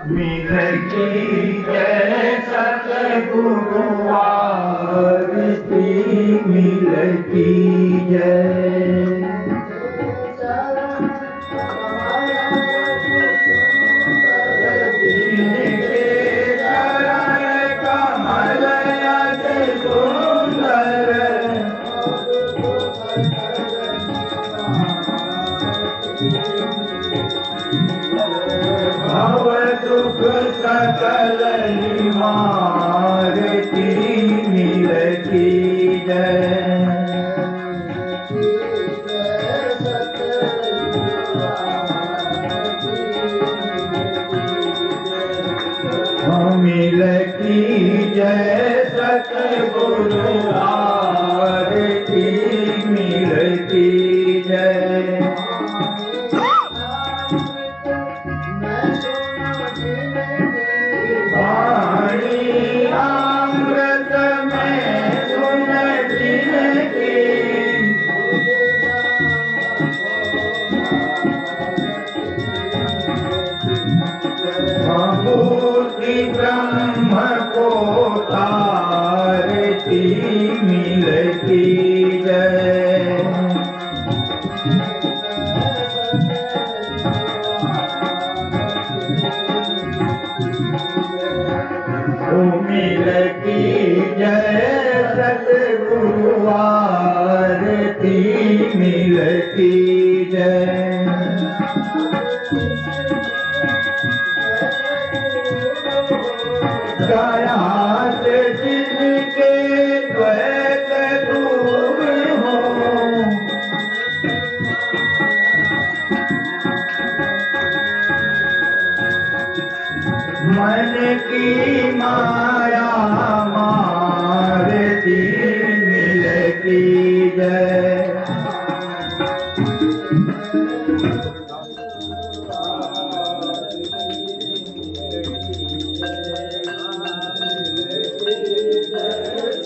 मिलती जय सतगुरु आरती मिलती जय। भव दुख सकल निवारती मिलती जय। मिलती जय सतगुरु आरती मिलती जय। वाणी अमृत में सुन जिनकी भभूति ब्रह्म को तारती मिलती जय। मिलती जय सतगुरु आरती मिलती जय। दया से जिनके द्वैत दूर हो, मन की माया मारती मिलती जय।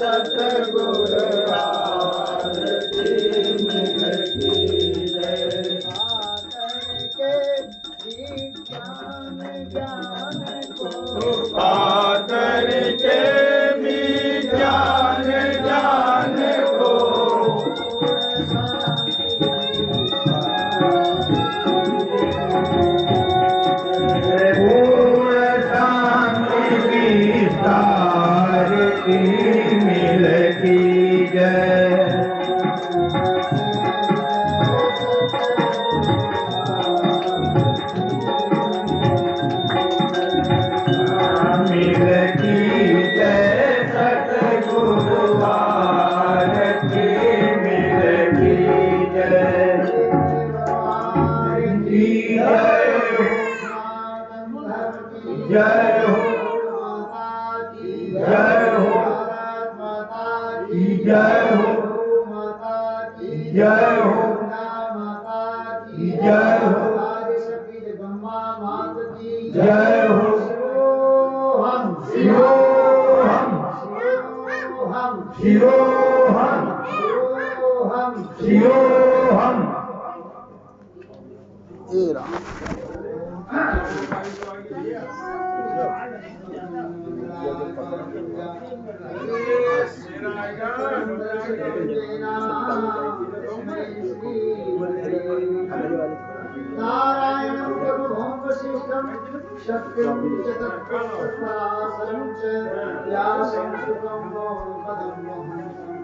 सतगुरु आरती मिलती जय। पाकर के भी ज्ञान ज्ञान को पूर्ण शांति विस्तार की मिलती जय। मिलती जय सतगुरु आरती मिलती जय। जय हो जय हो जय हो जय हो जय हो जय हो। शिवोहम शिवोहम शिवोहम। नारायणं प्रभुं वसिष्ठं शक्तिं च तत्पराशरं च व्यासं सुतं पदं वहन्तं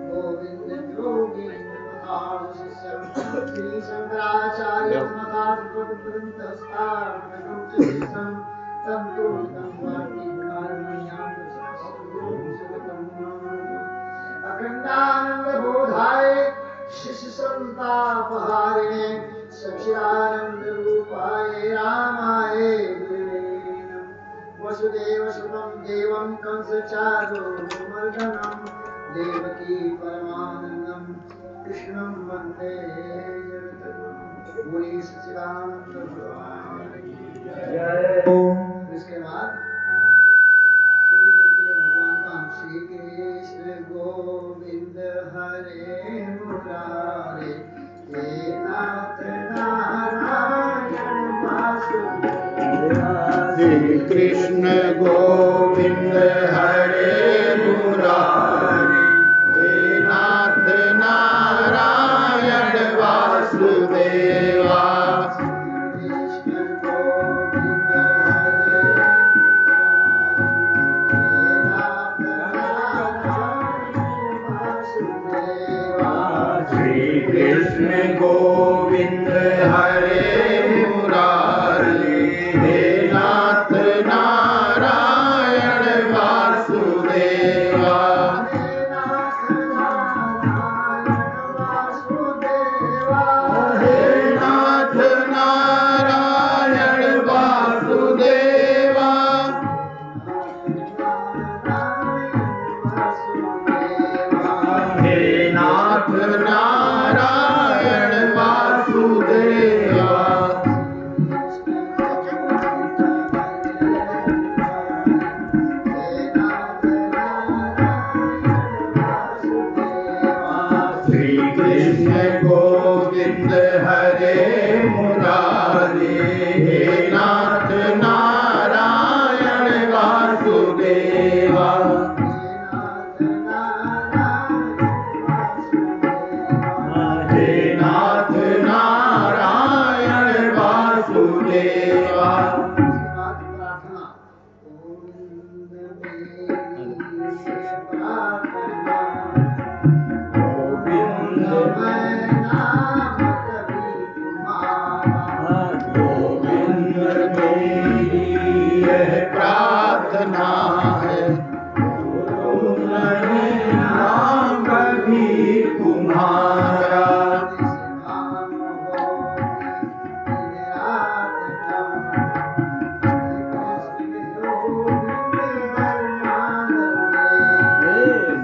गोविन्दयोगीन्द्रप्रधानशिष्यं श्रीशङ्कराचार्यं मदात्मग्रन्थस्थापनं च शिष्यं तं तोषं वार्तिकार्मण्यां अखण्डानन्दबोधाय शिशुसन्तापहारिणे सच्चिदानंद रूपाय रामाय वसुदेवसुतं देवं कंसचारूरमर्दनं देवकी परमानन्दं कृष्णं वन्दे जगद्गुरुं। बोलिए सच्चिदानंद भगवान की जय। इसके बाद थोड़ी देर के लिए भगवान का हम श्री कृष्ण गोविंद हरे मुरारे हे नाथ नारायण वासुदेव श्री कृष्ण गोविंद हरे मुरारी, हे नाथ नारायण वासुदेवा। श्री कृष्ण गोविंद हरे मुरारी, हे नाथ नारायण वासुदेवा। हे नाथ नारायण वासुदेवा। हे नाथ नारायण वासुदेवा। श्री कृष्ण गोविंद हरे मुरारी, हे नाथ नारायण वासुदेवा। हे नाथ नारायण वासुदेवा। गोविंद मेरी यह प्रार्थना है, नाम कभी तुम्हारा।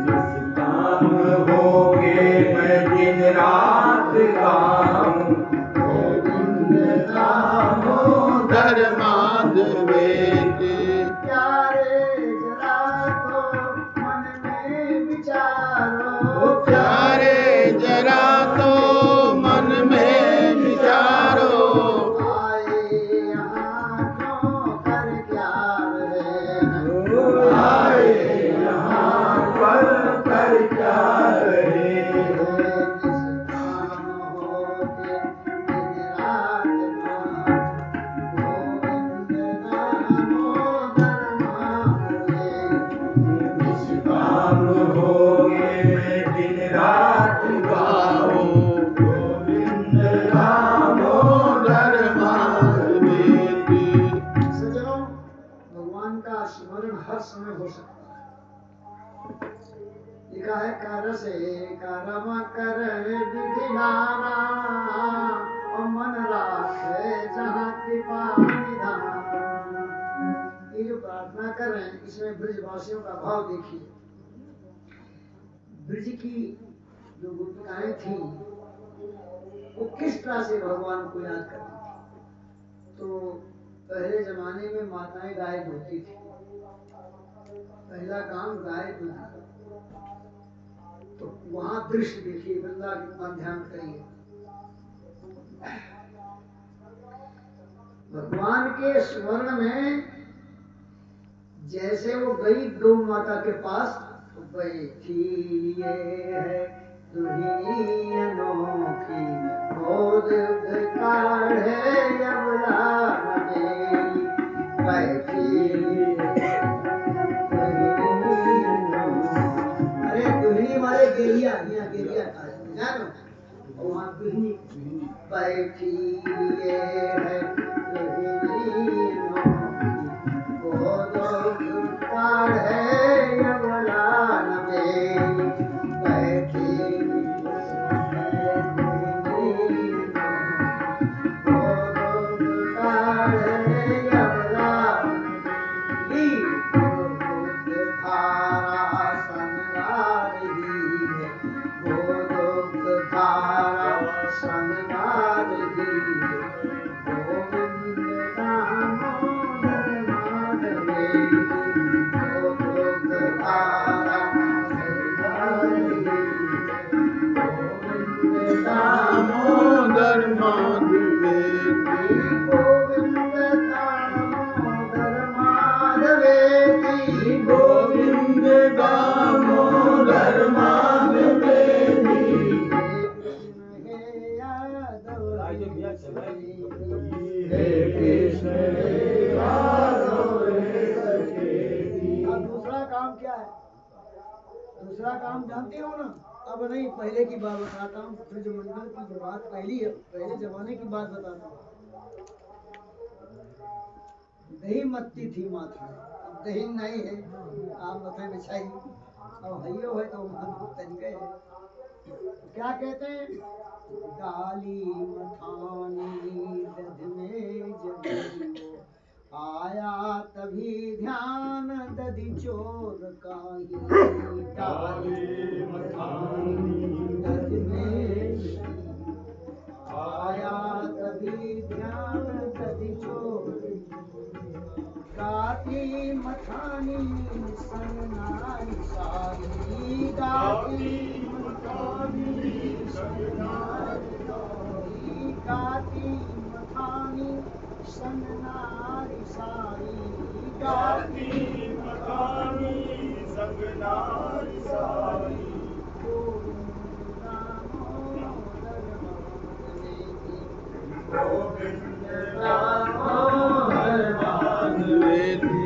निष्काम होगे मैं दिन रात गाऊं, गोविंद दामोदर माधवेंद्र। प्यारे जरा तो मन में विचारो, आए यहाँ पर कर क्या रहे। निष्काम होगे मैं दिन रात गाऊं, गोविंद दामोदर माधवेंद्र। सज्जनों, भगवान का स्मरण हर समय हो सकता है। लिखा है कर से कर्म कर विधि नाना, और मन राखे जहाँ कृपा निधान। ये जो प्रार्थना कर रहे हैं, इसमें ब्रजवासियों का भाव देखिए। ब्रज की जो गोपिकाएं थी, वो किस तरह से भगवान को याद करती थी। तो पहले जमाने में माताएं गाय धोती थी, पहला काम गाय धोना। तो वहां दृश्य देखिए, वृंदा कितना ध्यान करिए। भगवान के स्मरण में जैसे वो गई गौ माता के पास, तो बैठी ये है दुही अनोखी, गोद काढ़े यमुना नदी, बैठी। अरे दुहनी मारे गेरिया, यहाँ गेरिया था जानो, और वहाँ दुहनी बैठी ये है दुहनी अनोखी, गोद काढ़े यमुना नदी, बैठी। दामोदर माधवेंद्र। कृष्ण यादव रे सखे। अब दूसरा काम क्या है? दूसरा काम जानते हो ना? अब नहीं, पहले की बात बताता हूँ। ब्रजमंडल की जो बात पहली है, पहले जमाने की बात बताता हूँ। दही मत्ती थी माथा में, अब दही नहीं है, आप माथा बिछाई, अब हइयो है तो तरीके है। क्या कहते हैं? डाली मथानी दध में जगियो, आया तभी ध्यान दधि चोर का ही। डाली मथानी दध में जगियो, आया तभी ध्यान दधि चोर। गाती मथानी संग नारी सारी, गाती मथानी संग नारी सारी, गाती मथानी संग नारी सारी, गाती मथानी संग नारी सारी। गोविंद दामोदर माधवे की। गोविंद दामोदर माधवे की।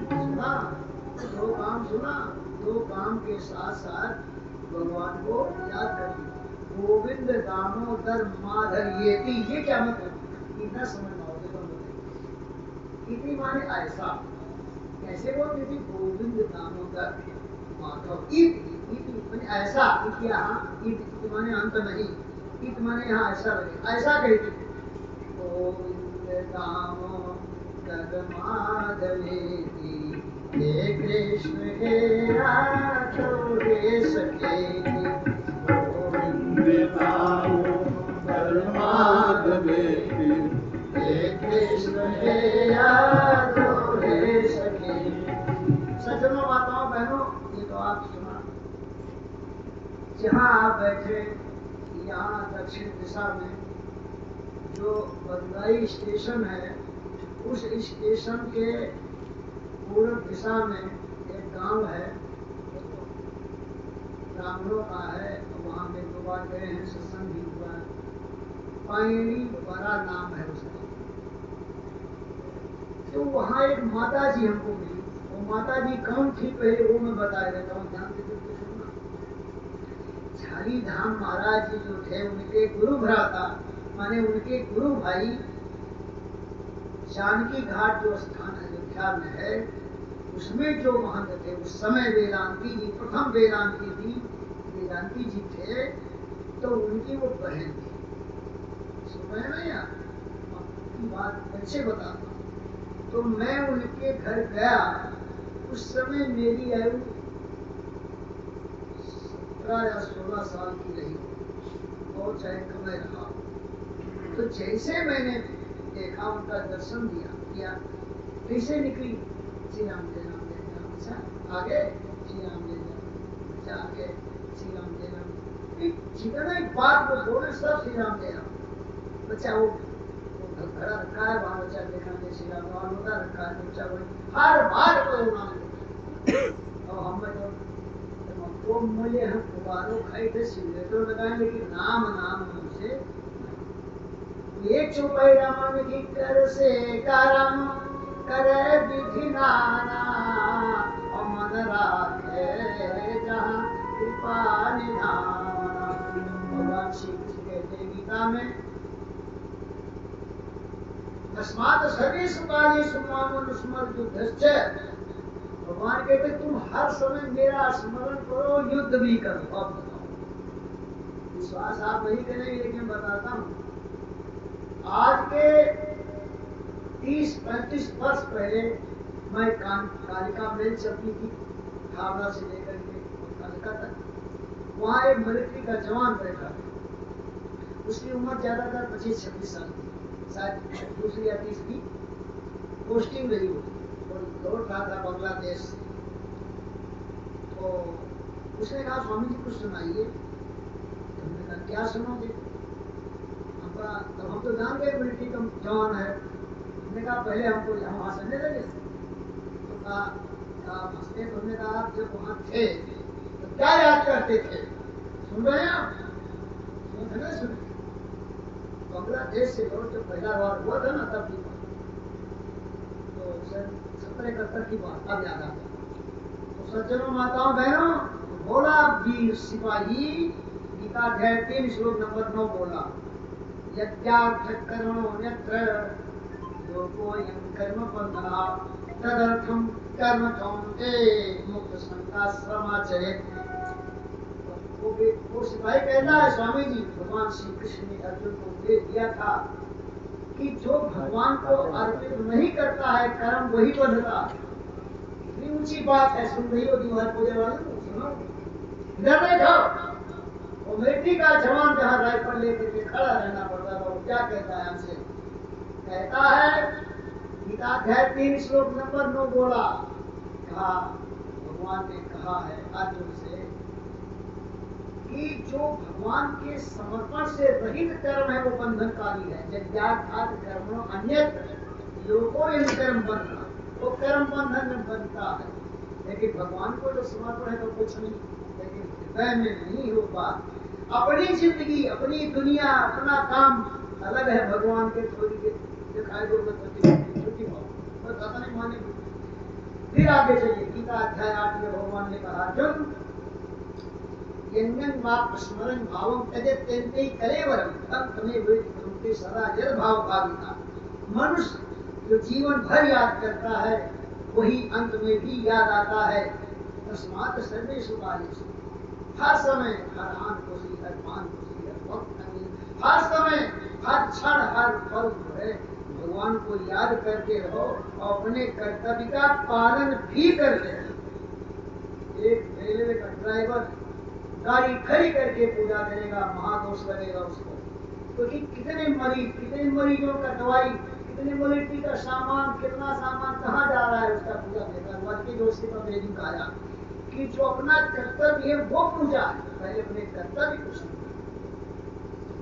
सुना? दो काम सुना, दो काम के साथ साथ भगवान को याद करिए। गोविंद दामोदर माधव ये क्या मतलब? इतना समझ पाओगे तो बताइए। इति माने ऐसा, कैसे बोलते थे? गोविंद दामोदर माधव। इति माने ऐसा, इति यहाँ इति माने अंत नहीं, इति माने यहाँ ऐसा लगे, ऐसा कहते थे। गोविंद दामोदर माधवे की, हे कृष्ण हे राधो हे सखे। गोविंद दामोदर माधवे की, हे कृष्ण हे राधो हे सखे। सज्जनों, माताओं, बहनों, ये तो आप सुना। जहाँ आप बैठे, यहाँ दक्षिण दिशा में जो बंदाई स्टेशन है, उस स्टेशन के पूर्व दिशा में एक गांव है, ब्राह्मणों का है। वहाँ में 2 बार गए हैं, सत्संग भी हुआ है। पायणी बड़ा नाम है उसका। तो वहाँ एक माता जी हमको मिली। वो माता जी कौन थी पहले वो मैं बता देता हूँ, ध्यान देकर के सुनना। झाली धाम महाराज जी जो थे, उनके गुरु भ्राता माने उनके गुरु भाई, जानकी घाट जो स्थान अयोध्या में है, उसमें जो महंत थे उस समय, वेदांती जी, प्रथम वेदांती जी, वेदांती जी थे, तो उनकी वो बहन थी। सुन रहे ना यार, आपकी बात अच्छे बताता हूँ। तो मैं उनके घर गया, उस समय मेरी आयु 17 या 16 साल की रही, और चाहे कम रहा। तो जैसे मैंने देखा, उनका दर्शन किया, कैसे निकली? श्री राम जय राम जय राम। अच्छा आगे श्री राम जय राम, अच्छा आगे श्री राम जय राम। जितना ही बात वो बोले सब श्री राम जय राम। बच्चा वो खड़ा रखा है वहाँ, बच्चा देखा नहीं श्री राम वहाँ होता रखा है, बच्चा वही हर बार को नाम। और हम तो मूल्य हम पुकारो खाई थे, सिगरेटो लगाए, लेकिन राम नाम हमसे ये चुपई रमन की कर से करम करे विधि नाना, और मन राखे जहाँ कृपा निधाना। भगवान श्री कृष्ण कहते हैं गीता में, तस्मात् सर्वेषु कालेषु मामनुस्मर युद्धश्च। भगवान कहते तुम हर समय मेरा स्मरण करो, युद्ध भी करो। अब बताओ, विश्वास आप नहीं करेंगे, लेकिन बताता हूँ। आज के 30-35 वर्ष पहले मैं कालिका मेल चलती थी, हावड़ा से लेकर के कालिका तक। वहाँ एक मिलिट्री का जवान बैठा था, उसकी उम्र ज्यादातर 25-26 साल की, शायद 2 या 3 की पोस्टिंग रही होगी, और लौट रहा था बांग्लादेश। तो उसने कहा स्वामी जी कुछ सुनाइए। तो हमने कहा क्या सुनोगे? तब हम तो जान गए मिलिट्री का जवान है। हमने कहा पहले हमको यहाँ हंसने लगे। तो कहा हंसते, तो हमने कहा आप जब वहाँ थे तो क्या याद करते थे? सुन रहे हैं आप? सुन? बांग्लादेश से लौट जब पहला बार हुआ था ना तब भी तो 70-71 की बात अब याद आता। तो सज्जनों माताओं बहनों बोला वीर सिपाही गीताध्याय 3 श्लोक नंबर 9 बोला यज्ञार्थ कर्मणो यत्र लोकोऽयं कर्म बन्धना तदर्थं कर्म कौन्ते मुक्त संगाश्रमाचरेत्। वो सिपाही कहता है स्वामी जी भगवान श्री कृष्ण ने अर्जुन को उपदेश दिया था कि जो भगवान को अर्पित नहीं करता है कर्म वही बंधता है। इतनी ऊंची बात है, सुन रही हो तुम्हारे पूजा वाले को सुनो। इधर देखो वो मिलिट्री का जवान जहाँ राइफल लेकर के खड़ा रहना पड़ता था वो क्या कहता है हमसे, कहता है गीताध्याय 3 श्लोक नंबर 9 बोला कहा भगवान ने कहा है अर्जुन से कि जो भगवान के समर्पण से रहित कर्म है वो बंधनकारी है। यज्ञार्थ कर्मणो अन्यत्र लोकोऽयं कर्म बंधना, वो कर्म बंधन में बनता है। लेकिन भगवान को जो समर्पण है तो कुछ नहीं, लेकिन हृदय में नहीं हो बात। अपनी जिंदगी अपनी दुनिया अपना काम अलग है, भगवान के थोड़ी के दिखाई दो छुट्टी हो पता नहीं माने। फिर आगे चलिए गीता अध्याय 8 में भगवान ने कहा अर्जुन यंगन वाप स्मरण भावम त्यजेत्यन्ते कलेवरम तम तमे वेदितुते सदा यद भाव भाविता। मनुष्य जो जीवन भर याद करता है वही अंत में भी याद आता है। तस्मात् सर्वेषु कालेषु, हर समय हर आन खुशी हर मान खुशी हर वक्त हर समय हर क्षण हर पल जो है भगवान को याद करते रहो और अपने कर्तव्य का पालन भी करते रहो। एक रेलवे का ड्राइवर गाड़ी खड़ी करके पूजा करेगा महादोष लगेगा उसको, क्योंकि कितने मरीजों का दवाई कितने मिलिट्री का सामान कितना सामान कहाँ जा रहा है उसका पूजा करेगा। के दोस्त का अंग्रेजी कहा कि जो अपना कर्तव्य है वो पूजा है, पहले अपने कर्तव्य को समझो।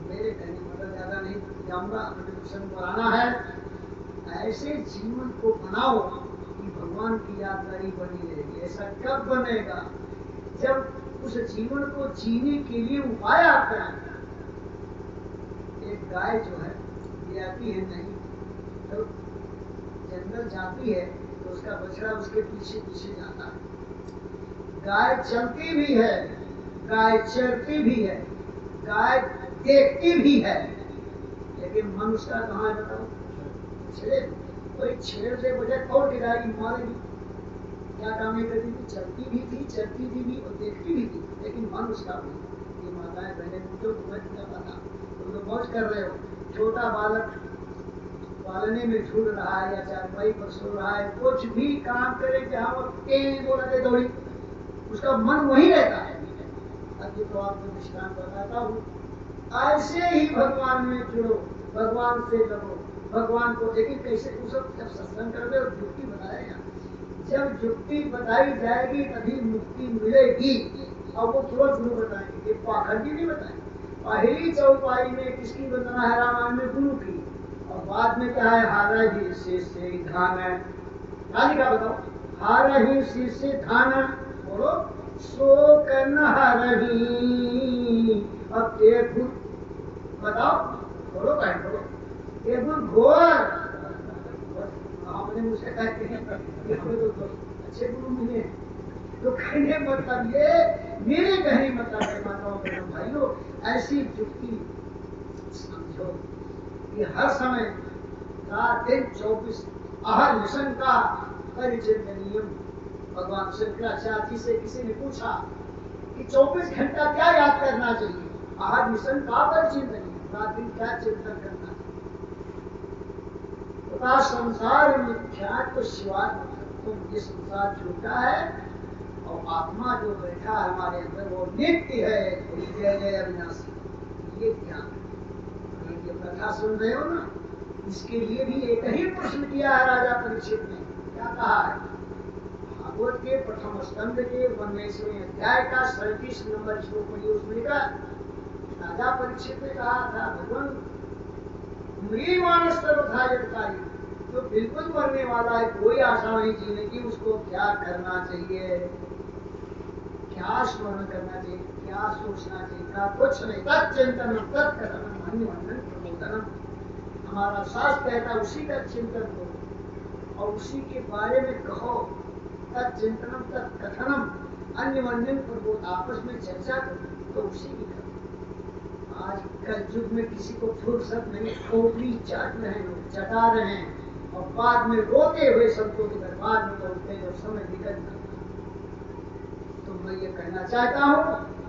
मेरे कहने मतलब ज्यादा नहीं जाऊंगा, अपने बनाना है ऐसे जीवन को बनाओ कि भगवान की यादगारी बनी रहेगी। ऐसा कब बनेगा जब उस जीवन को जीने के लिए उपाय आप कराएंगे। एक गाय जो है ये आती है नहीं तो जंगल जाती है तो उसका बछड़ा उसके पीछे पीछे जाता है। गाय चलती भी है, गाय चरती भी है, गाय देखती भी है, लेकिन मन उसका कहाँ है बताओ? छेड़ कोई छेड़ से बजाय तोड़ के गाय मारेगी। क्या काम नहीं करती थी? चलती भी थी, चलती भी और देखती भी थी, लेकिन मन उसका नहीं। ये माताएं बहने पूछो तुम्हें क्या पता, तुम तो मौज कर रहे हो। छोटा बालक पालने में झूल रहा है या चारपाई पर सो रहा है, कुछ भी काम करे जहाँ वो बोला दे दौड़ी, उसका मन वही रहता है। अब ये तो आपको दृष्टांत बताता हूँ। ऐसे ही भगवान में जुड़ो, भगवान से लगो, भगवान को। लेकिन कैसे जब सत्संग करोगे और युक्ति बताएगा, जब युक्ति बताई जाएगी तभी मुक्ति मिलेगी। और वो तुरंत गुरु बताएंगे, ये पाखंडी नहीं बताएंगे। पहली चौपाई में किसकी वंदना है? रामायण में गुरु की, और बाद में क्या है? हारा ही शीर्षे धान है। क्या लिखा बताओ? हारा ही शीर्षे धान, बोलो शोक न हरही। अब एक बताओ, बोलो बहन बोलो, एक घोर आपने मुझसे कहते हैं तो अच्छे गुरु मिले, तो कहने मतलब ये मेरे कहने मतलब है माताओं बहनों भाइयों, ऐसी युक्ति समझो कि हर समय रात दिन 24 आहार मिशन का परिचय नियम। भगवान शंकराचार्य जी से किसी ने पूछा कि 24 घंटा क्या याद करना चाहिए? आहार मिशन का परिचय रात दिन क्या चिंतन करना चाहिए? संसार मिथ्या तो शिवाय तुम ये संसार झूठा है और आत्मा जो बैठा है हमारे अंदर वो नित्य है। जय जय अविनाशी। ये ध्यान, ये कथा सुन रहे हो ना, इसके लिए भी एक ही प्रश्न किया है राजा परीक्षित ने। क्या कहा है? भागवत के प्रथम स्कंद के 19वें अध्याय का 37 नंबर श्लोक में उसमें लिखा, राजा परीक्षित ने कहा था भगवान तो बिल्कुल मरने वाला है, कोई आशा नहीं जीने की, उसको क्या करना चाहिए? क्या स्मरण करना चाहिए? क्या सोचना चाहिए? क्या कुछ नहीं, तत्चिंतन तत्कथन चिंतनम, हमारा शास्त्र कहता उसी का चिंतन करो और उसी के बारे में कहो। तत्चिंतनम तत्कथनम अन्य वन्य पर वो आपस में चर्चा करो तो उसी की करो। आज कल युग में किसी को फुर्सत नहीं, खोपड़ी चाट रहे हैं, चटा रहे हैं और बाद में रोते हुए संतों के दरबार में बोलते हैं और समय निकल जाता। तो मैं ये कहना चाहता हूँ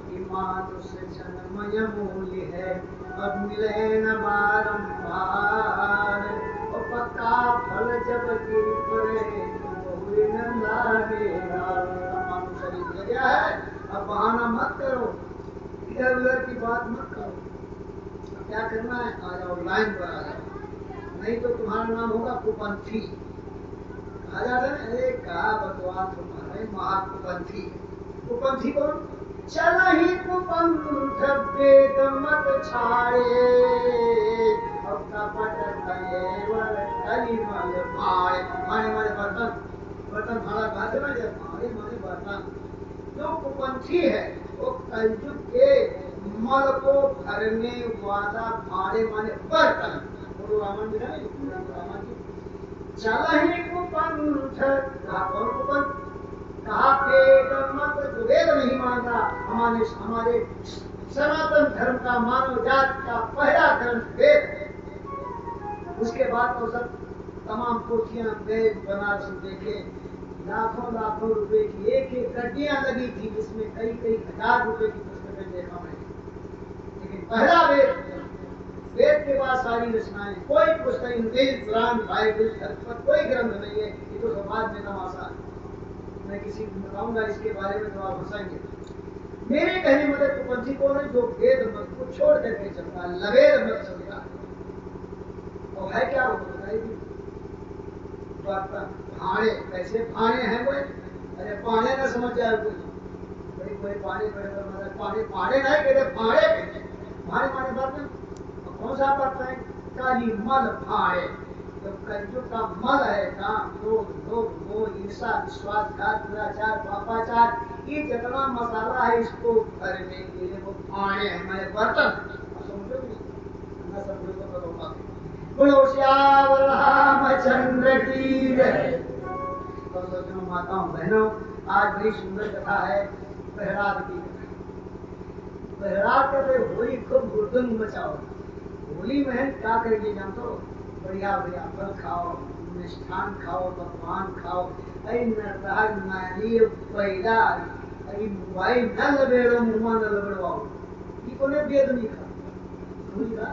कि मानुष्य जन्मय मूल्य है अब मिले न बारंबार, और पक्का फल जब गिर पड़े तो बहु न लागेगा। मानुष्य मिल गया है, अब बहाना मत करो, इधर उधर की बात मत करो। अब क्या करना है, आ जाओ लाइन पर आ जाओ, नहीं तो तुम्हारा नाम होगा कुपंथी। कहा जाता है अरे कहा बकवास तुम्हारे महाकुपंथी। कुपंथी कौन? चला ही कुपंथ वेद मत छाड़े और कपट कलेवर कलिमल भाड़े। भाड़े मारे बर्तन, बर्तन भाड़ा कहते ना, जब भाड़े मारे बर्तन। जो कुपंथी है वो कलयुग के मल को भरने वाला भाड़े माने बर्तन। गुरु रामन जी ने चला ही कुपंथ, कौन कुपंथ? कहा वेद मत, जो वेद नहीं मानता, हमारे सनातन धर्म का, मानव जात का पहला ग्रंथ वेद। उसके बाद तो सब तमाम पोथियां वेद बनारस देखे, लाखों लाखों रुपए की एक एक गड्डियां लगी थी जिसमें कई कई हजार रुपए की पुस्तकें देखा मैंने। लेकिन पहला वेद, वेद के बाद सारी रचनाएं, कोई पुस्तक इंग्लिश कुरान बाइबल पर कोई ग्रंथ नहीं है। ये तो समाज में तमाशा है। मैं किसी को बताऊंगा इसके बारे में तो आप हंसेंगे। मेरे कहने मतलब कुपंथी कौन है? जो वेद मत को छोड़ करके चलता है, लवेद मत चलता है। और है क्या वो बताएगी? बर्तन भाड़े, कैसे भाड़े हैं वो? अरे पाने ना समझ जाए कोई, भाई कोई पानी पर पानी पाड़े नहीं कहते, भाड़े कहते। भाड़े माने बर्तन, कौन सा बर्तन है? काली मल भाड़े। तो कलयुग का मल है काम, क्रोध, लोभ, मोह, ईर्षा, विश्वासघात, दुराचार, पापाचार, ये जितना मसाला है इसको भरने के लिए वो भाड़े हैं, हमारे बर्तन। समझो ना, समझो तो बताऊंगा। बोलो श्याम रामचंद्र की जय। तो सज्जनों, माताओं, बहनों, आज बड़ी सुंदर कथा है प्रहलाद की कथा। प्रहलाद कहते होली खूब हुड़दंग मचाओ। होली में क्या करेंगे जानते हो? बढ़िया बढ़िया फल खाओ, मिष्ठान खाओ, पकवान खाओ। अरे नरनाग नाली पैदा, अरे मोबाइल न लबेड़ो, मुँह न लबड़वाओ। ये कोने वेद नहीं खा होली का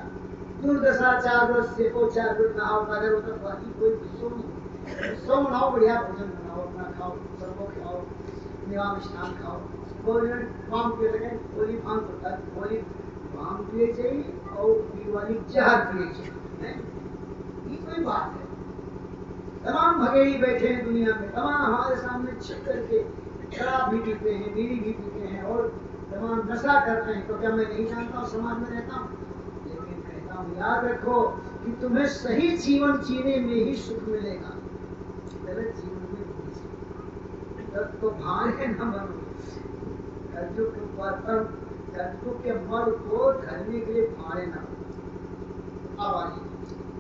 दुर्दशा 4 वर्ष से को 4 वर्ष नहाओ अगर होता बाकी कोई उत्सव मनाओ, बढ़िया भोजन बनाओ, अपना खाओ, सबको खिलाओ, निवाम स्नान खाओ। भोजन भांग पिए लगे, होली भांग होता है, होली भांग पिए चाहिए और दिवाली जहर पिए चाहिए। ये कोई बात है? तमाम भगेड़ी बैठे हैं दुनिया में, तमाम हमारे सामने छिप करके शराब भी पीते हैं, बीड़ी भी पीते हैं और तमाम नशा करते हैं। तो क्या मैं नहीं जानता हूँ, समाज में रहता हूँ? लेकिन कहता हूँ याद रखो कि तुम्हें सही जीवन जीने में ही सुख मिलेगा, गलत जीवन में नहीं। तब तो भाड़े न बनो, कलयुग के बर्तन, कलयुग के मल को धरने के लिए भाड़े न बनो। अब आइए,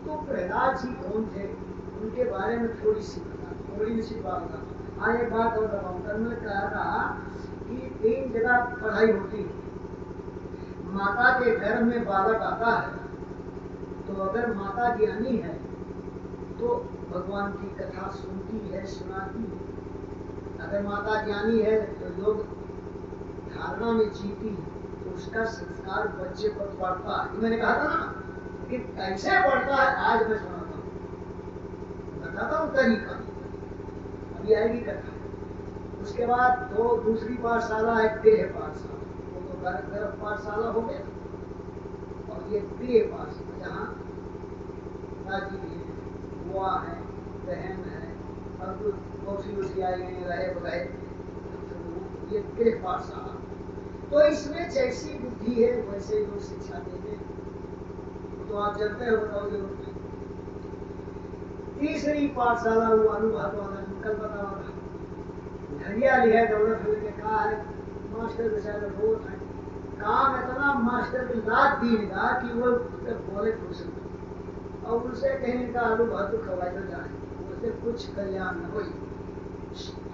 तो प्रहलाद जी कौन थे, उनके बारे में थोड़ी सी बात बता। हाँ, एक बात और बताऊँ, कल मैं कह रहा कि 3 जगह पढ़ाई होती है। माता के गर्भ में बालक आता है तो अगर माता ज्ञानी है तो भगवान की कथा सुनती है, सुनाती है। अगर माता ज्ञानी है तो लोग धारणा में जीती है तो उसका संस्कार बच्चे पर पड़ता है। मैंने कहा था ना कि कैसे पड़ता है, आज मैं सुनाता हूँ, बताता हूँ तरीका। अभी आएगी कथा। उसके बाद दूसरी पाठशाला है गृह पाठशाला, वो तो गर्भ पाठशाला हो गया, और ये गृह पाठशाला जहाँ दादी है, बुआ है, बहन है, और कुछ मौसी आई गई रहे बगैर, ये गृह पाठशाला। तो इसमें जैसी बुद्धि है वैसे लोग शिक्षा देते हैं, तो आप जानते हो बताओगे। तीसरी पाठशाला वो अनुभव वाला, कल बता वाला हरियाली है, दौलत ने कहा है मास्टर बेचारे बहुत है, काम इतना मास्टर की लात दीगा कि वो बोले खुश और उनसे कहीं का आलू भातू खवाई तो जाए, उससे कुछ कल्याण न हुई।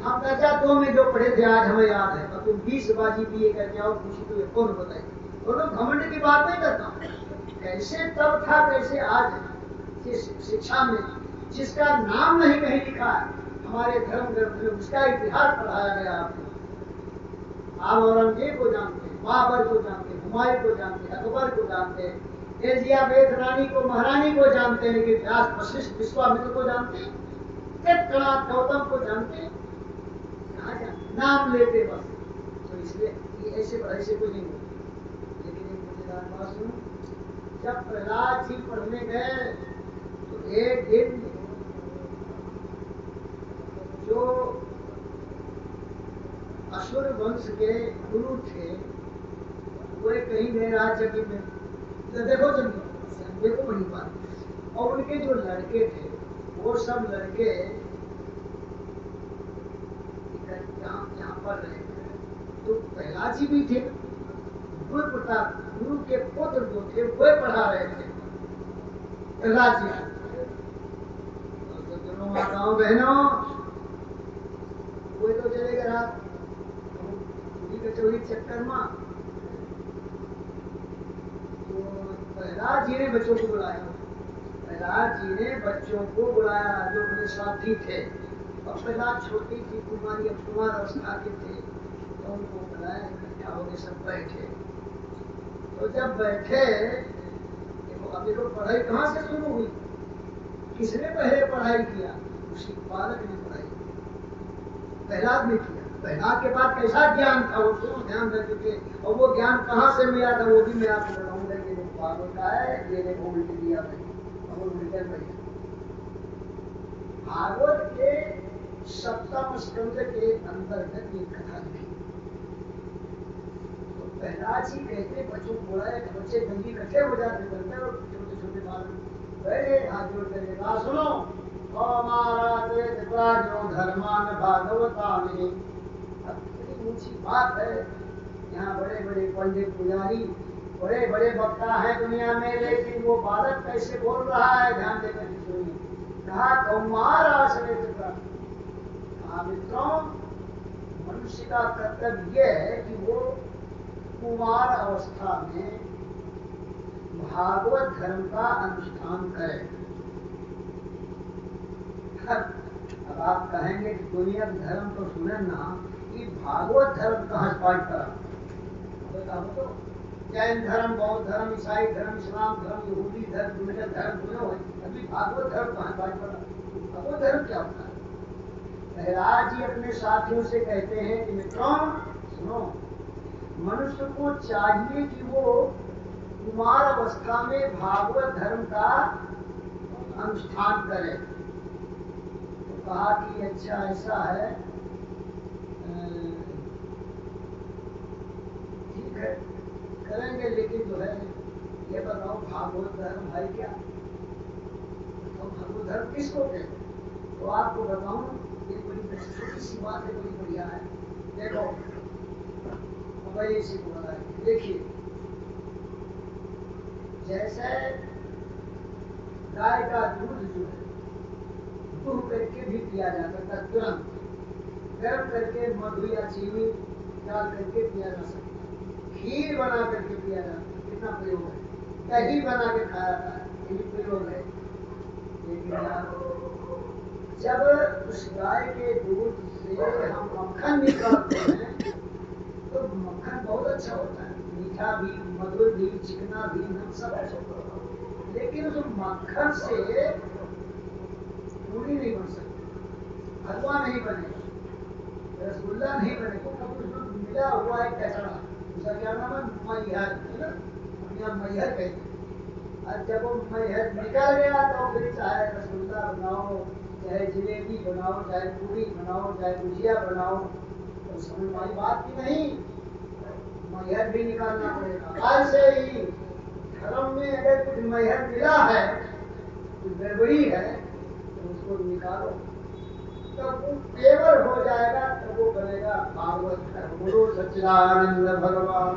हम कक्षा 2 में जो पढ़े थे आज हमें याद है, और तुम 20 बाजी बीए करके आओ, पूछी तो ये कौन बताए। दोनों घमंड की बात नहीं करता हूँ, कैसे तब था कैसे आज है। शिक्षा में जिसका नाम नहीं कहीं लिखा है हमारे धर्म ग्रंथ में, उसका इतिहास पढ़ाया गया आपको। आप औरंगजेब को जानते हैं, बाबर को जानते हैं, हुमायूं को जानते हैं, अकबर को जानते हैं, एलिजाबेथ रानी को, महारानी को जानते हैं, लेकिन व्यास, वशिष्ठ, विश्वामित्र को जानते हैं, तत्क्षणात गौतम को जानते हैं, कहाँ जानते, नाम लेते बस। तो इसलिए ये ऐसे कुछ नहीं होता। लेकिन एक मजेदार बात सुनो, जब प्रहलाद जी पढ़ने गए तो एक दिन जो असुर वंश के गुरु थे वो कहीं गए राज्य में, तो देखो बड़ी बात, और उनके जो लड़के थे वो सब लड़के यहाँ पर रहे। तो प्रहलाद जी भी थे, गुरु प्रताप गुरु के पुत्र जो थे वो पढ़ा रहे थे प्रहलाद जी। तो दोनों माताओं बहनों वो तो चले गए रात कचौड़ी चक्कर में। तो प्रहलाद जी ने बच्चों को बुलाया, प्रहलाद जी ने बच्चों को बुलाया जो अपने साथी थे, और प्रहलाद छोटी थी कुमारी, कुमार अवस्था के थे, तो उनको बुलाया, इकट्ठा हो गए, सब बैठे। तो जब बैठे अभी तो पढ़ाई कहाँ से शुरू हुई, किसने पहले पढ़ाई किया, उसी बालक ने पढ़ाई, प्रहलाद ने किया। प्रहलाद के बाद कैसा ज्ञान था वो सुनो ध्यान रख के, और वो ज्ञान कहाँ से मिला था वो भी मैं आपको बताऊंगा। ये भागवत का है, ये देखो उल्टी दिया मैंने, और उल्टे में भागवत के 7वें स्कंद के अंतर्गत ये कथा लिखी। तो प्रहलाद जी कहते बच्चों को बुलाया, बच्चे जल्दी इकट्ठे हो जाते बनते, और छोटे छोटे बालक पहले हाथ जोड़ कर कहा सुनो, हमारा जो धर्मान भागवतानि, ऊंची बात है, यहाँ बड़े बड़े पंडित पुजारी बड़े बड़े वक्ता है दुनिया में, लेकिन वो बालक कैसे बोल रहा है, ध्यान देकर सुनिए। कहा कौमार मित्रों, मनुष्य का कर्तव्य यह है कि वो कुमार अवस्था में भागवत धर्म का अनुष्ठान करे। अब आप कहेंगे कि दुनिया धर्म तो सुने ना, कि भागवत धर्म कहाँ पाठ करा, तो जैन धर्म, बौद्ध धर्म, ईसाई धर्म, इस्लाम धर्म, यहूदी धर्म, दुनिया धर्म सुने, अभी भागवत धर्म कहाँ पाठ करा। भागवत धर्म क्या होता है? प्रहलाद जी अपने साथियों से कहते हैं कि मित्रों सुनो, मनुष्य को चाहिए कि वो कुमार अवस्था में भागवत धर्म का अनुष्ठान करे। तो कहा कि अच्छा ऐसा है, ठीक है करेंगे, लेकिन जो है ये बताओ भागवत धर्म है क्या, तो भागवत धर्म किसको कहते? तो आपको बताऊं, ये बड़ी छोटी सी बात है, बड़ी बढ़िया है। देखो मोबाइल इसी को बताएंगे, देखिए जैसे गाय का दूध जो है दूह करके भी पिया जा सकता है, तुरंत गर्म करके मधु या चीनी डाल करके पिया जा सकता है, खीर बना करके पिया जा सकता है, कितना प्रयोग है, दही बना के खाया जाता है, ये भी प्रयोग है। लेकिन जब उस गाय के दूध से हम मक्खन निकालते हैं तो मक्खन बहुत अच्छा होता है, मीठा भी, मधुर भी, चिकना भी, सब अच्छा होता है। लेकिन उस मक्खन से पूरी नहीं बन सकती, हलवा नहीं बनेगा, रसगुल्ला नहीं बनेगा, उसमें मिला हुआ है कचरा, उसका क्या नाम है, मैहर, है ना, यहाँ मैहर कहते हैं। और जब वो मैहर निकल गया तो फिर चाहे रसगुल्ला बनाओ, चाहे जलेबी बनाओ, चाहे पूरी बनाओ, चाहे गुजिया बनाओ, तो समझ वाली बात की नहीं, मैहर भी निकालना पड़ेगा। ऐसे ही धर्म में अगर कुछ मैहर मिला है, कुछ गड़बड़ी है, तो उसको निकालो, तो वो पेवर हो जाएगा, तो वो बनेगा भागवत धर्म। बोलो सच्चिदानंद भगवान।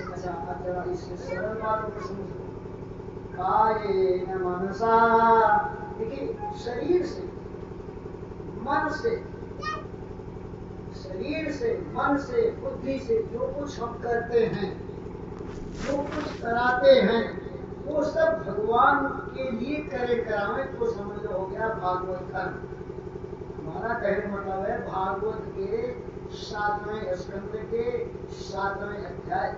अच्छा, अब जरा इससे सरल बातों को समझो। कायेन मनसा, देखिए शरीर से, मन से, शरीर से, मन से, बुद्धि से जो कुछ हम करते हैं, जो कुछ कराते हैं, वो सब भगवान के लिए करे करावे तो समझ लो हो गया भागवत धर्म। हमारा कहने मतलब है भागवत के 7वें स्कंद के 7वें अध्याय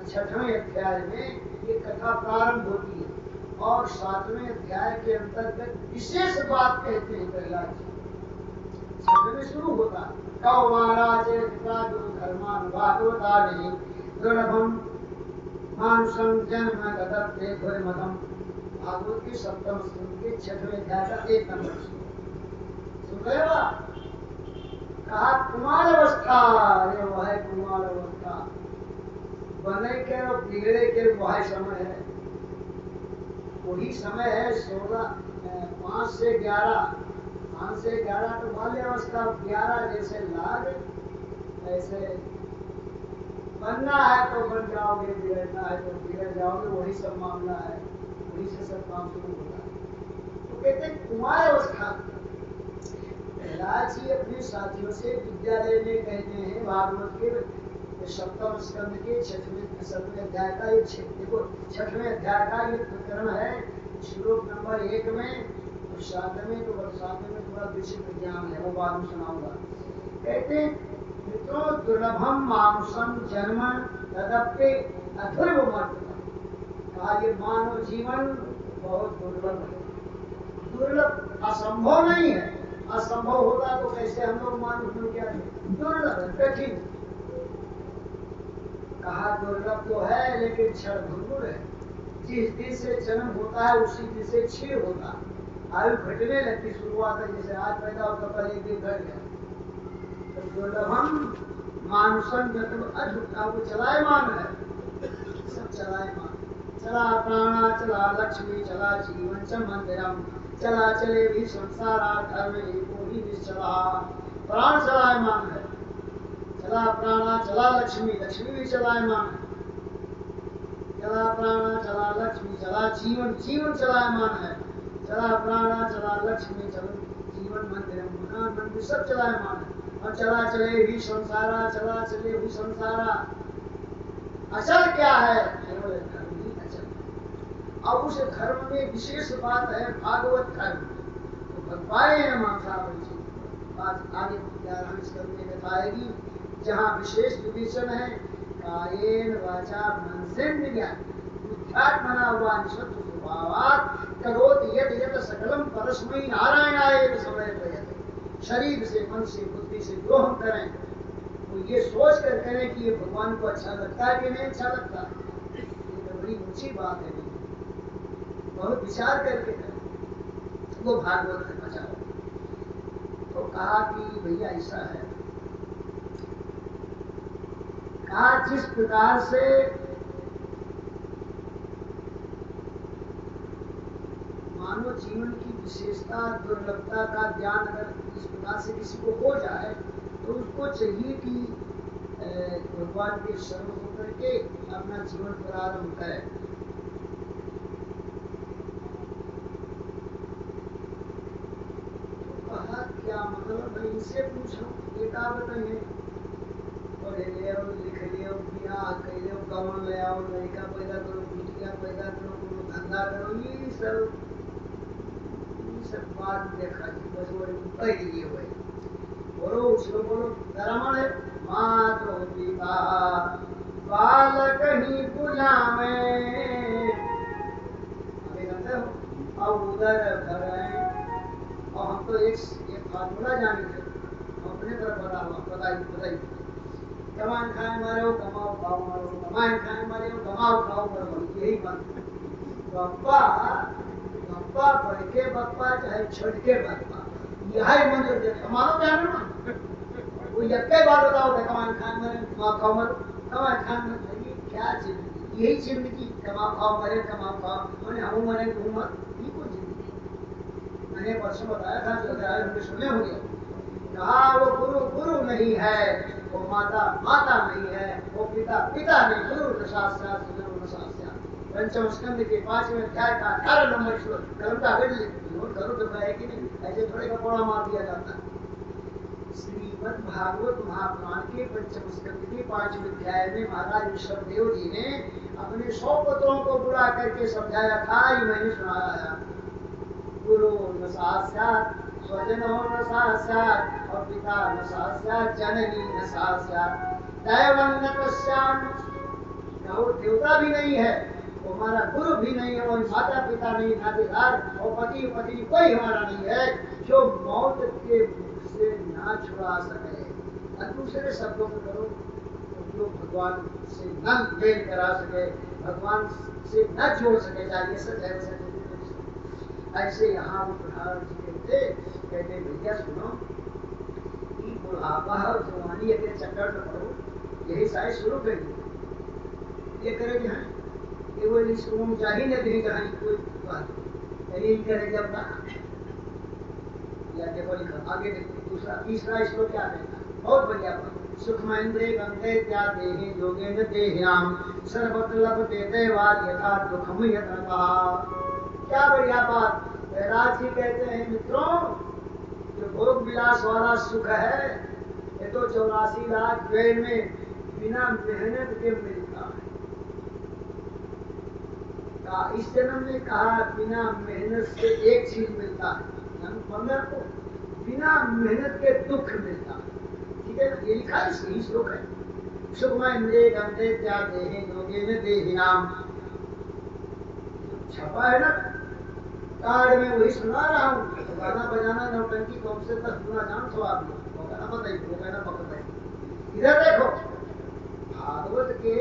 6वें अध्याय में ये कथा प्रारंभ होती है और 7वें अध्याय के अंतर्गत विशेष बात कहते हैं प्रहलाद जी। 6वें में शुरू होता है कौ महाराज धर्मान भागवतानि दुर्लभम मानुषं जन्म गदत्ते धुर्मदम। भागवत के 7वें स्कंद के 6वें अध्याय का 1 नंबर सुन रहे हो? कहा कुमार अवस्था, अरे वह है कुमार अवस्था, बने के और बिगड़े के वह समय है, वही समय है 5 से 11, 5 से 11 तो बाल्य अवस्था, 11 जैसे लाग ऐसे बनना है तो बन जाओगे, बिगड़ना है तो बिगड़ जाओगे, वही सब मामला है, वही से सब काम शुरू होता है। तो कहते हैं कुमार अवस्था। प्रहलाद जी अपने साथियों से विद्यालय में कहते हैं भागवत के 7वें स्कंद के 7वें अध्याय का ये देखो 6वें अध्याय का ये प्रकरण है, श्लोक नंबर 1 में और 7वें तो 7वें में थोड़ा विशिष्ट ज्ञान है, वो बाद में सुनाऊंगा। कहते हैं मित्रों दुर्लभम मानुषम जन्म तदप्ये अधुर्व मर्त्यम। कहा ये मानव जीवन बहुत दुर्लभ है, दुर्लभ असंभव नहीं है, असंभव होता तो कैसे हम लोग मानुष में क्या है, दुर्लभ है, कठिन। कहा दुर्लभ तो है लेकिन क्षणभंगुर है, जिस दिन से जन्म होता है उसी दिन से क्षीण होता, आयु घटने लगती, शुरुआत है जैसे आज पैदा होता कल एक दिन घट गया। तो दुर्लभम मानुषम जब अद्भुत वो चलायमान है, सब चलायमान, चला प्राणा चला लक्ष्मी चला जीवन च मंदिरम, चला चले भी संसारा धर्म एको ही निश्चला। प्राण चलायमान है, चला प्राणा चला लक्ष्मी, लक्ष्मी भी चलायमान है, चला प्राणा चला लक्ष्मी चला जीवन, जीवन चलायमान है, चला प्राणा चला लक्ष्मी चला जीवन मंदिरम, मंदिर सब चलायमान है। और चला चले भी संसारा, चला चले भी संसारा, अचल क्या है, केवल धर्म ही अचल। अब उस धर्म में विशेष बात है भागवत धर्म, तो भगवान मानसा आज आगे 11वें स्कंद में बताएगी, जहाँ विशेष विवेचन है कायेन वाचा मनसेन्द्रिय ज्ञान बुद्ध्यात्मना हुआ निशब्द स्वभावात् करोति यत् यत् सकलम परस्मै नारायणाय समय प्रयते। शरीर से, मन से, बुद्धि से जो हम करें तो ये सोच कर करें कि ये भगवान को अच्छा लगता है कि नहीं अच्छा लगता है, ये तो बड़ी ऊंची बात है, बहुत विचार करके करें, वो भागवत करना चाहो। तो कहा कि भैया ऐसा है, कहा जिस प्रकार से मानव जीवन की विशेषता दुर्लभता का ज्ञान अगर इस प्रकार से किसी को हो जाए तो उसको चाहिए कि भगवान के शरण होकर के अपना जीवन प्रारंभ करे। तो कहा क्या मतलब, मैं इनसे पूछूं, एक बताइए, पढ़े ले आओ, लिख ले आओ, बियाह कर ले आओ, गवन ले आओ, लड़का पैदा करो, बेटियां पैदा करो, धंधा करो, ये सब बात देखा जी, बस वो कह दिए हुए बोलो, उसको बोलो रमण है मातो पिता बालक ही बुलावे, अब उधर भरे। और हम तो एक फार्मूला जाने थे, अपने तरफ बताइए कमान खाए मारे हो कमाओ खाओ मारो, कमान खाए मारे हो कमाओ खाओ मारो, यही बात। बप्पा पढ़ के बप्पा चाहे छोड़ के बप्पा, यही मंत्र कमाओ जाने ना, वो यक्के बात बताओ कमान खाए मारे कमाओ खाओ मारो, कमान खाए मारे, क्या जिंदगी, यही जिंदगी, कमाओ खाओ मरे कमाओ खाओ, मैंने हम मरे तुम मर, ये कोई जिंदगी। मैंने परसों बताया था, जो उनके सुने होंगे, कहा वो गुरु गुरु नहीं है, वो माता माता नहीं है, वो पिता पिता नहीं, गुरु न साक्षात् गुरु न साक्षात्, पंचम स्कंद के 5वें अध्याय का 18 नंबर श्लोक। कलम का आगे नोट करो तो है कि नहीं, ऐसे थोड़े का पोड़ा मार दिया जाता है। श्रीमद् भागवत महापुराण के पंचम स्कंद के 5वें अध्याय में महाराज ऋषभदेव जी ने अपने 100 पुत्रों को बुला करके समझाया था, ये मैंने सुनाया। गुरु न साक्षात् स्वजनो न साक्षात् और पिता न साक्षात् जननी न साक्षात् दैवं न तस्याम। वो देवता भी नहीं है, वो हमारा गुरु भी नहीं है, वो माता पिता नहीं, नातेदार और पति पत्नी कोई हमारा नहीं है जो मौत के मुख से ना छुड़ा सके। और दूसरे शब्दों में करो तो जो भगवान से न मेल करा सके, भगवान से न जोड़ सके, चाहिए सदैव सके। ऐसे यहाँ वो प्रधान जी कहते भैया सुनो, बुढ़ापा और जवानी के चक्कर में पड़ो, यही शायद शुरू करिए। ये करेंगे हैं, ये वो इसको चाहिए नहीं कहीं कहीं कोई बात यही करेंगे अपना। या देखो लिखा आगे देखो, दूसरा तीसरा श्लोक क्या कहता है, बहुत बढ़िया बात। सुखमैन्द्रे गंगे त्या देहि योगेन देहिनाम सर्वत्र लभते देवार यथा दुखम यथा। क्या बढ़िया बात। प्रहलाद जी कहते हैं मित्रों, जो भोग विलास वाला सुख है ये तो 84 लाख वेद में बिना मेहनत के मिलता है। इस जन्म में कहा बिना मेहनत से एक चीज मिलता है, मंगल को बिना मेहनत के दुख मिलता है। ठीक है ना, ये लिखा है, सही श्लोक है। सुखमैन्द्रे गंगे त्या देहि योगेन देहिनाम, छपा है ना कार्ड में, वही सुना रहा हूँ। तो गाना बजाना नौटंकी कौन से 10 गुना जान तो आप लोग, वो कहना बताइए, वो कहना बताइए। इधर देखो भागवत के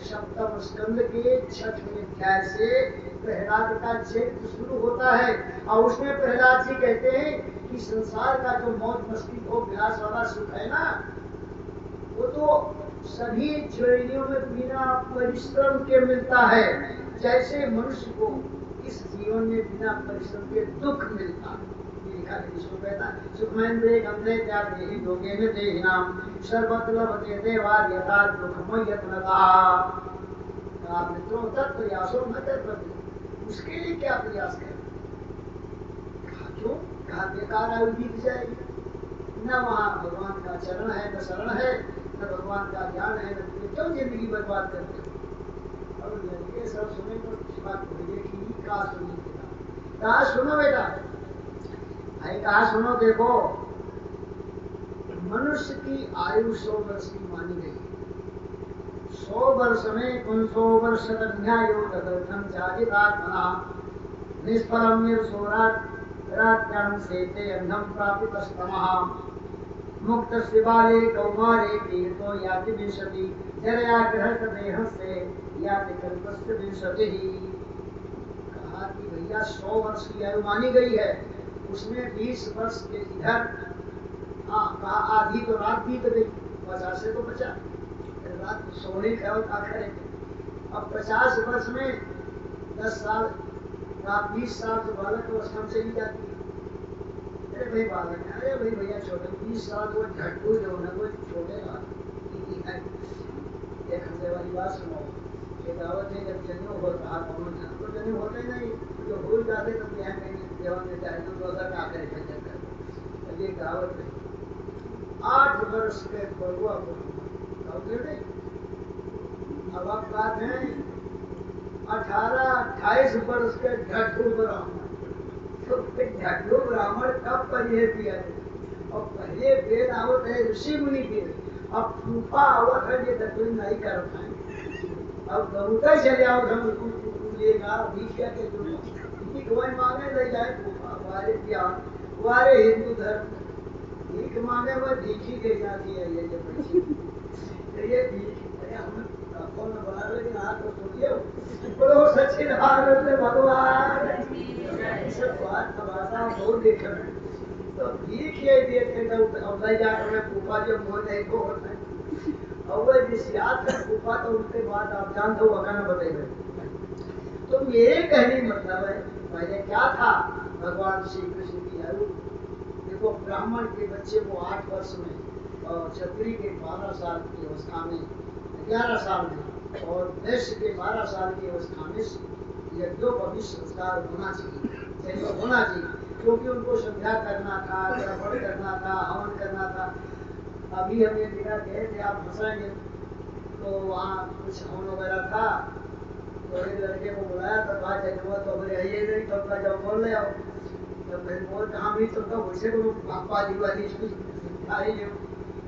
सप्तम स्कंद के 6वें अध्याय से प्रहलाद का चरित्र शुरू होता है और उसमें प्रहलाद जी कहते हैं कि संसार का जो मौज मस्ती भोग विलास वाला सुख है ना, वो तो सभी ज्वेलियों में बिना परिश्रम के मिलता है, जैसे मनुष्य को इस जीवन में बिना परिश्रम के दुख मिलता है। ये लिखा है, इसको कहता है सुखमैन्द्रे गंगे त्या देहि योगेन देहिनाम सर्वत्र लभते देवार यथा दुखम यत्नता। आप मित्रों तत्प्रयासों न कर पाते, उसके लिए क्या प्रयास करें? क्यों कहा बेकार आयु बीत जाएगी, न वहाँ भगवान का चरण है, न शरण है, न भगवान का ज्ञान है, न क्यों जिंदगी बर्बाद करते हो? अब लड़के सब सुने तो इस बात को देखिए, कहा सुनिए, कहा सुनो बेटा भाई, कहा सुनो। देखो मनुष्य की आयु 100 वर्ष की मानी गई है। 100 वर्ष में 500 वर्ष न्यायो तदर्थम चादितात्मना निष्फलम निर्सोरात्यां सेते अन्नम प्रापितस्तमः मुक्त शिवाले कौमारे तीर्थो याति विंशति जरया गृहस्थ देहस्य याति कल्पस्य विंशतिः। कहा कि भैया 100 वर्ष की आयु मानी गई है, उसमें 20 वर्ष के इधर कहा आधी तो रात बीत गई, 50 से तो बचा, रात सोने का क्या करेंगे। अब 50 वर्ष में 10 साल, रात 20 साल तो बालक अवस्था में चली जाती है। अरे भाई बालक, अरे भाई भैया छोटे 20 साल वो झटकू जो है वो छोड़ेगा। एक हफ्ते वाली बात सुनो, एक दावत है जब जनेऊ होता है तो जनेऊ होते नहीं, जो भूल जाते तो यहाँ कहीं देवन में चाहे तो दोसर का करे थे। ये दावत है 8 वर्ष के बरुआ को अब आप बात है 18-28 वर्ष के ढड्ढू ब्राह्मण। तो ढड्ढू ब्राह्मण कब परिचय दिया है? और पहले वेद आवत है ऋषि मुनि वेद, अब फूफा आवत है ये दक्षिण नहीं कर पाए। अब गरुता चले आओ हम लेगा भिक्षा के जो भीख मांगे ले जाए फूफा वारे क्या वारे हिंदू धर्म भीख मांगे वो भीख ही दे जाती है। ये जो बच्ची ये भीख हम कौन बना लेकिन हाथ को सोचिए बोलो सच्चे भारत में भगवान सब बात तमाशा बहुत देख रहे हैं। तो भीख ये देते तो अब ले जाकर मैं फूफा जो मोह नहीं को होता है और वो जिस याद कर फूफा तो उसके बाद आप जानते हो वगैरह बताइए। तो मेरे कहने मतलब है पहले क्या था, भगवान श्री कृष्ण की आयु देखो, ब्राह्मण के बच्चे को 8 वर्ष में और क्षत्रिय के 12 साल की अवस्था में 11 साल में और वैश्य के 12 साल की अवस्था में यज्ञोपवीत संस्कार होना चाहिए, जन्म होना चाहिए, क्योंकि उनको संध्या करना था, तर्पण करना था, हवन करना था। अभी हम ये जगह गए थे, आप हंसेंगे, तो वहाँ कुछ हवन वगैरह था, तो एक लड़के को बुलाया तो कहा जन्म, तो बोले ये नहीं, तो अपना जब बोल रहे हो, तो फिर बोल कहाँ भी तो वैसे को पापा दिवाली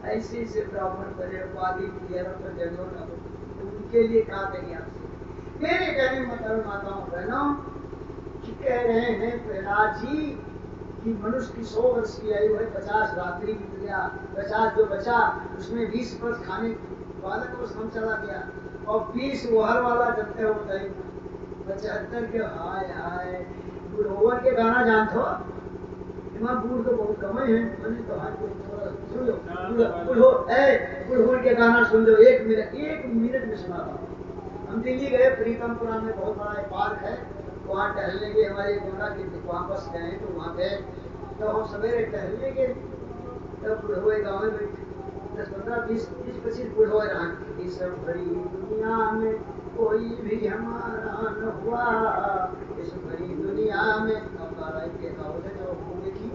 ऐसे से ब्राह्मण बने उपाधि तो जन्म न हो, तो उनके लिए कहा कहीं आपसे मेरे कहने मतलब माताओं बहनों कि कह रहे हैं प्रहलाद जी कि मनुष्य की 100 वर्ष की आयु है, 50 रात्रि बीत गया, 50 जो बचा उसमें 20 वर्ष खाने बालक वर्ष हम चला गया, और 20 वहर वाला जनते हो गए 75 के। हाय हाय बुढ़ोवर के गाना जानते हो, वहाँ बूढ़ तो बहुत कम है, मैंने तो हाथ थोड़ा सुन लो, बुढ़ोवर के गाना सुन लो, 1 मिनट में सुना था। हम दिल्ली गए, प्रीतमपुरा में बहुत बड़ा एक पार्क है, वहाँ टहलने के हमारे गोरा के वापस गए तो वहाँ गए, तो हम सवेरे टहलने के तब बुढ़ोए गाँव में 10, 15, 20, 25 बुढ़ोए रहा, इस बड़ी दुनिया में कोई भी हमारा न हुआ, इस बड़ी दुनिया में के देखी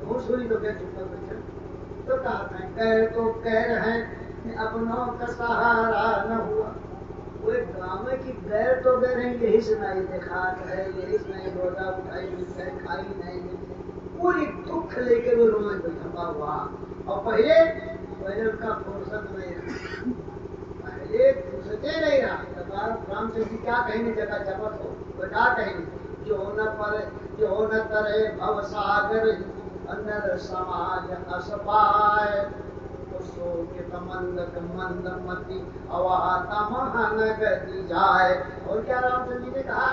बहुत सुनी तो क्या चुप कर तो कहा था कह तो कह रहे अपनों का सहारा न हुआ। वो एक गाँव में कि गैर तो गैर हैं, यही सुनाई देखा है, यही सुनाई रोजा उठाई मिठाई खाई नहीं, पूरी दुख लेके वो रोज बैठा हुआ। और पहले उनका फुर्सत नहीं रहा, पहले फुर्सते नहीं रहा। रामचंद्र जी क्या कहेंगे, जगह जपत हो वो क्या कहेंगे, जो न तरे भव सागर अंदर समाज असपाय, मंद मति गति जाए। और क्या रामचंद्र जी ने कहा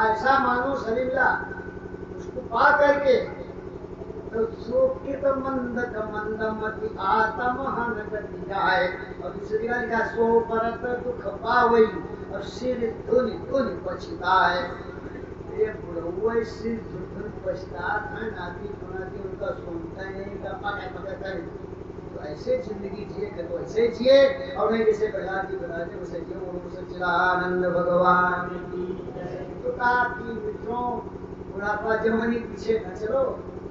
ऐसा मानो शरीला उसको पा करके तो शोकित मंद मति आत्महन गति जाए। और दूसरी बार लिखा सो परत दुख पावई और सिर धुनि धुनि पछताए। ये बुढ़ऊ सिर धुन पछतात है, नाती पुनाती उनका सुनता ही नहीं, पकड़ तो ऐसे जिंदगी जिए तो ऐसे जिए, और नहीं जैसे प्रहलाद जी बताते वैसे जिए। वो सच्चिदानंद भगवान तो कहा कि मित्रों बुढ़ापा जवानी पीछे न चलो,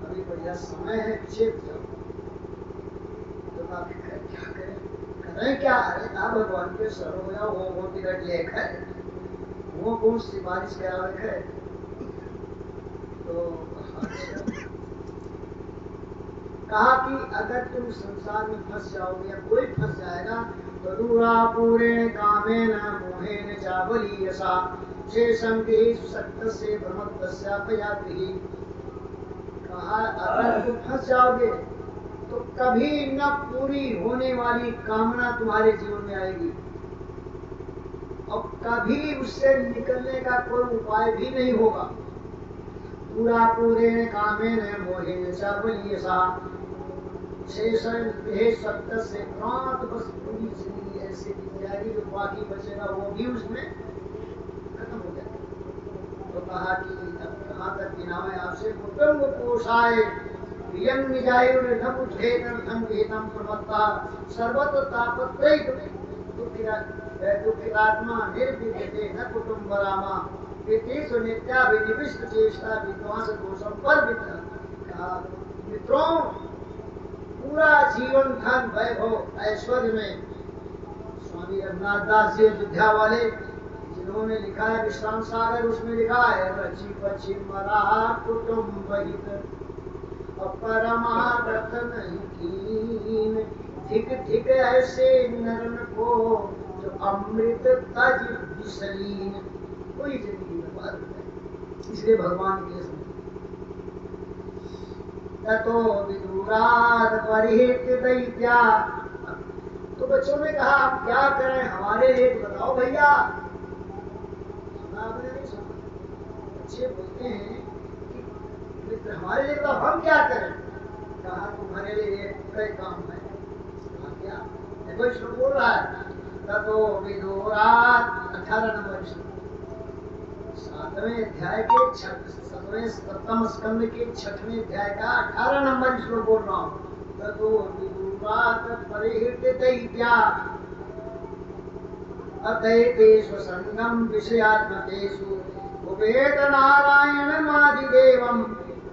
अभी बढ़िया समय है, पीछे चलो। तो क्या करें क्या? अरे ना भगवान के सर हो जाओ, वो टिकट लेकर वो कौन सिफारिश करा रखे। तो कहा कि अगर तुम संसार में फंस जाओगे या कोई फंस जाएगा तो दूरा पूरे कामे न मोहे न चावली यसा शेषम के सत्य से भ्रमत्यापयाति। कहा अगर तुम फंस जाओगे तो कभी न पूरी होने वाली कामना तुम्हारे जीवन में आएगी, और कभी उससे निकलने का कोई उपाय भी नहीं होगा। पूरा पूरे कामे न मोहे न चावली यसा सत्य से प्रांत, बस पूरी जिंदगी ऐसे बीत जाएगी जो बाकी बचेगा वो भी उसमें खत्म हो जाएगा। तो कहा कि अब कहाँ तक गिना है आपसे, कुटुंब पोषाए प्रियं निजायुर न बुद्धेतम धन हेतम प्रमत्ता सर्वत्र तापत्रय दुखितात्मा निर्विद्यते न कुटुंब रामा इति नित्याभिनिविष्ट चेष्टा विद्वांस दोषम पर कहा मित्रों पूरा जीवन धन वैभव ऐश्वर्य में स्वामी रघुनाथ दास जी अयोध्या वाले जिन्होंने लिखा है विश्राम सागर, उसमें लिखा है रची पची मरा कुटुंब हित परमार्थ नहीं कीन, धिक धिक ऐसे नरन को जो अमृत तज विसलीन। कोई जिंदगी में बात है, इसलिए भगवान के ततो विदुराद परिहित दैत्या। तो बच्चों ने कहा आप क्या करें, हमारे लिए बताओ भैया। सुना आपने नहीं सुना? बच्चे बोलते हैं कि मित्र हमारे लिए तो हम क्या करें। कहा तुम्हारे लिए कई काम है। कहा क्या? देखो श्लोक बोल रहा है ततो विदुराद 18 नंबर श्लोक 7वें अध्याय के 7वें स्कंद के 6वें अध्याय का 18 नंबर श्लोक बोल रहा हूँ। ततो विदुरात परिहित दैत्या अतएतेषु संगम विषयात्मकेषु उपेत नारायणमादिदेवं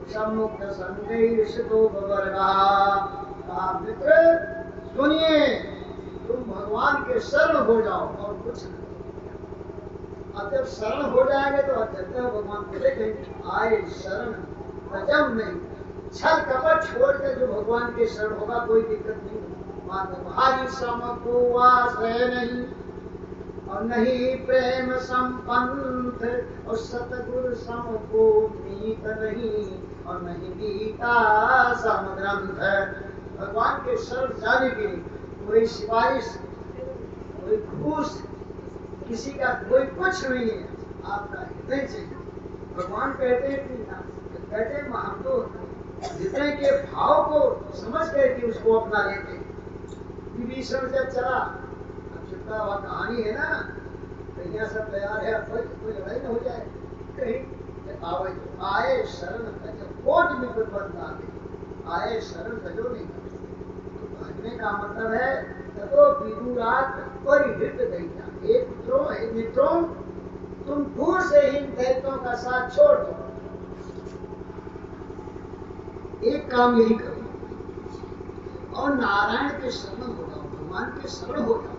सम्मुक्त संगैर्षितो बवर्गः। मित्र सुनिए, तुम भगवान के शरण हो जाओ और कुछ नहीं। अब जब शरण हो जाएंगे तो अत्यंत भगवान बोले कहीं आए शरण गजब नहीं, छल कपट छोड़ के जो भगवान के शरण होगा कोई दिक्कत नहीं। तुम्हारी सम को आश्रय नहीं और नहीं प्रेम संपंथ और सतगुरु सम को मीत नहीं और नहीं गीता सम ग्रंथ। भगवान के शरण जाने के लिए कोई सिफारिश, कोई घूस, किसी का कोई कुछ नहीं है, आपका हृदय चाहिए। भगवान कहते हैं कि हम तो हृदय के भाव को समझ करके उसको अपना लेते। विभीषण जब चला, अब चुपका हुआ कहानी है ना, तो यहाँ सब तैयार है, कोई लड़ाई न हो जाए कहीं। आवे तो आए शरण कजो, कोट में कोई बंद आ गई, आए शरण कजो नहीं। तो कहने का मतलब है तो विदुरात परिहृत दैत्या, हे मित्रों तुम दूर से ही दैत्यों का साथ छोड़ दो, एक काम यही करो और नारायण के शरण हो जाओ, भगवान के शरण हो जाओ।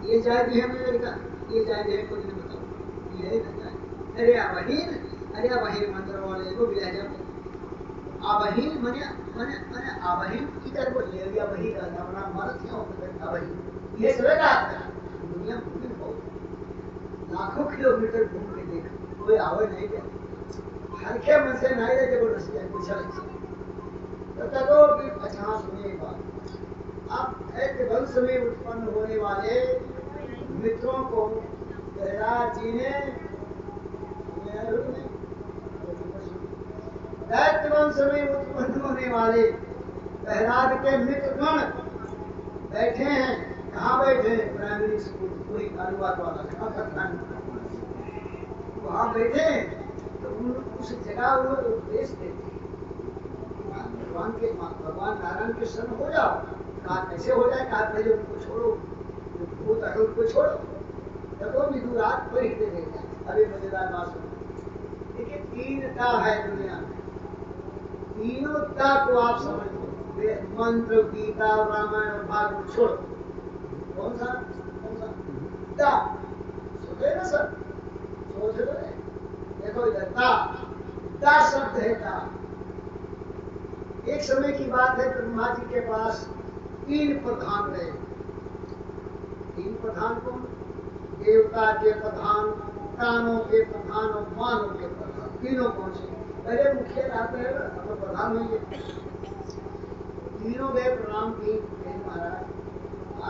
ये जायज है अमेरिका, ये जायज है कोई नहीं बताओ, ये है ना जायज। अरे वहीन मंदिर वाले को भी ले जाओ। अबहीन मने अबहीन की तरफ ले लिया, वही राजा बड़ा मर्द है और अबहीन ये सवेरा दुनिया घूमी बहुत लाखों किलोमीटर घूम के देखा, कोई आवे नहीं गया हल्के मन से नहीं रहे जबरदस्ती है पूछा तो तको भी। अच्छा सुनिए बात, अब एक वंश में उत्पन्न होने वाले मित्रों को प्रहलाद जी ने दैत्य वंश में उत्पन्न होने वाले प्रहलाद के मित्रगण बैठे हैं। कहाँ बैठे हैं? प्राइमरी स्कूल, कोई कारोबार वाला वहाँ बैठे तो उस जगह वो उपदेश देते भगवान नारायण के शरण हो जाओ। कहा कैसे हो जाए? कहा पहले उनको छोड़ो, भूत है उनको छोड़ो, तब विदुरात पर ही दे देगा। अभी मजेदार बात सुनो, देखिए तीनता है दुनिया में, तीनों को आप समझ लो, मंत्र गीता रामायण भागवत छोड़ो, कौन सा दा सुने ना सर, सोच लो। देखो इधर दा शब्द है दा। एक समय की बात है, ब्रह्मा जी के पास 3 प्रधान रहे। 3 प्रधान कौन? देवता के प्रधान, प्राणों के प्रधान और मानव के प्रधान, तीनों कौन से? पहले मुखिया रहते हैं, अब प्रधान होंगे। तीनों गए प्रणाम की, महाराज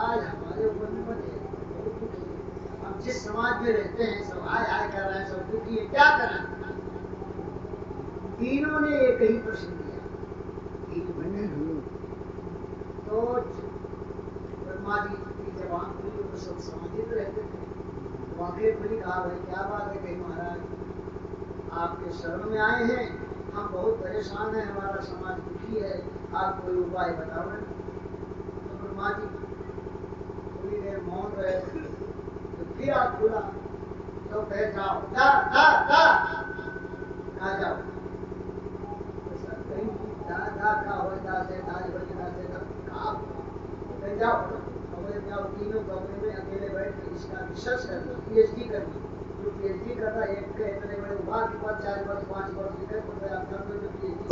आज हमारे ऊपर में बने बहुत दुखी है, हम जिस समाज में रहते हैं सब आय कर रहे हैं, सब दुखी है, क्या करें? तीनों ने एक ही प्रश्न किया। तो ब्रह्मा जी की जवान खुली तो सब समाजित रहते थे, वाकई खुली कहा भाई क्या बात है? कहीं महाराज आपके शरण में आए हैं, हम बहुत परेशान हैं, हमारा समाज दुखी है, आप कोई उपाय बताओ। तो ब्रह्मा जी थोड़ी देर मौन रहे, तो फिर आप खुला तो कह जाओ कहा जाओ, जाओ तीनों कमरे में अकेले बैठ के इसका रिसर्च करना, पीएचडी करना। जो पीएचडी कर रहा है, एक के इतने बड़े विभाग के बाद 4 वर्ष 5 वर्ष निकल तो आप कर लो जो पीएचडी,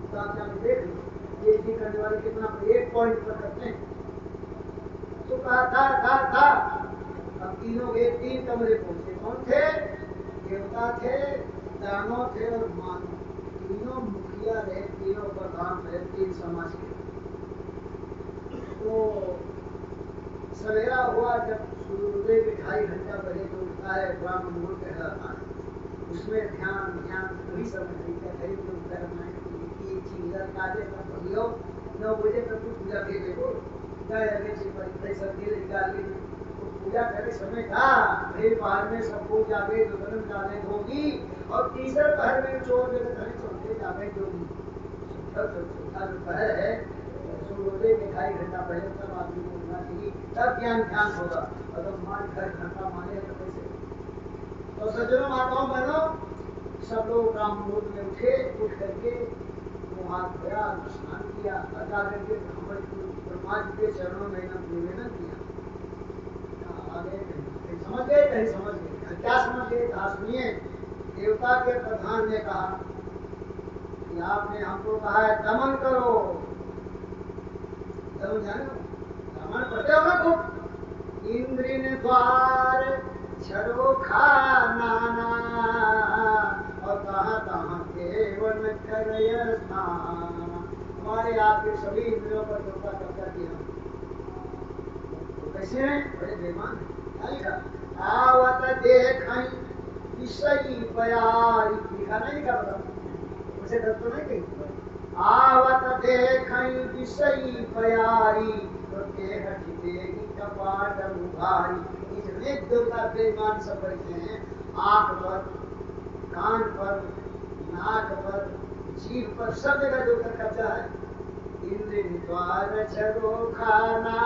तो आप जाकर देख लो पीएचडी करने वाले कितना एक पॉइंट पर करते हैं। तो कहा था। अब तीनों के 3 कमरे पहुंचे, कौन थे? देवता थे, दानव थे और मानव, तीनों मुखिया रहे, तीनों प्रधान रहे, 3 समाज के। तो सवेरा हुआ, जब सूर्योदय के 2.5 घंटा पहले जो उठता है ब्रह्म मुहूर्त कहलाता है, उसमें ध्यान वही समय खरीद जो करना है कि चीज काजे तक भगियो 9 बजे तक तो पूजा के देखो गाय आगे से परिसर के निकाल ली। तो पूजा करे समय था, फिर बाहर में सबको जाके दुकान जाने होगी और तीसरे पहर में चोर घर चौथे जाके जोगी। दोपहर है, सूर्योदय के 2.5 घंटा पहले तब आदमी को उठना चाहिए, तब ध्यान होगा। अगर हमारे घर घंटा माने तो कैसे। तो सज्जनों माताओं बहनों, सब लोग ब्राह्मण मुहूर्त में उठे, उठ करके मुँह हाथ धोया, स्नान किया, जा करके ब्रह्मा जी के चरणों में निवेदन किया। आगे कहीं समझ गए, कहीं समझ गए, क्या समझ गए? कहा सुनिए, देवता के प्रधान ने कहा कि आपने हमको कहा है दमन करो। दमन जाने हो? दमन पढ़ते हो ना खूब। इंद्र ने द्वार छरो खाना और कहाँ कहाँ केवल करय स्नान। हमारे आपके सभी इंद्रियों पर देवता कब्जा किया। तो कैसे हैं? बड़े बेईमान हैं। क्या लिखा? आवत देखई विषयी प्यारी। लिखा नहीं, लिखा बताओ उसे डर तो नहीं कहीं। आवत देखई विषयी प्यारी कपाट उघारी। इतने देवता बेईमान सब बैठे हैं, आंख पर, कान पर, नाक पर, जीभ पर, सब जगह देवता कब्जा है। इंद्र द्वार छरो खाना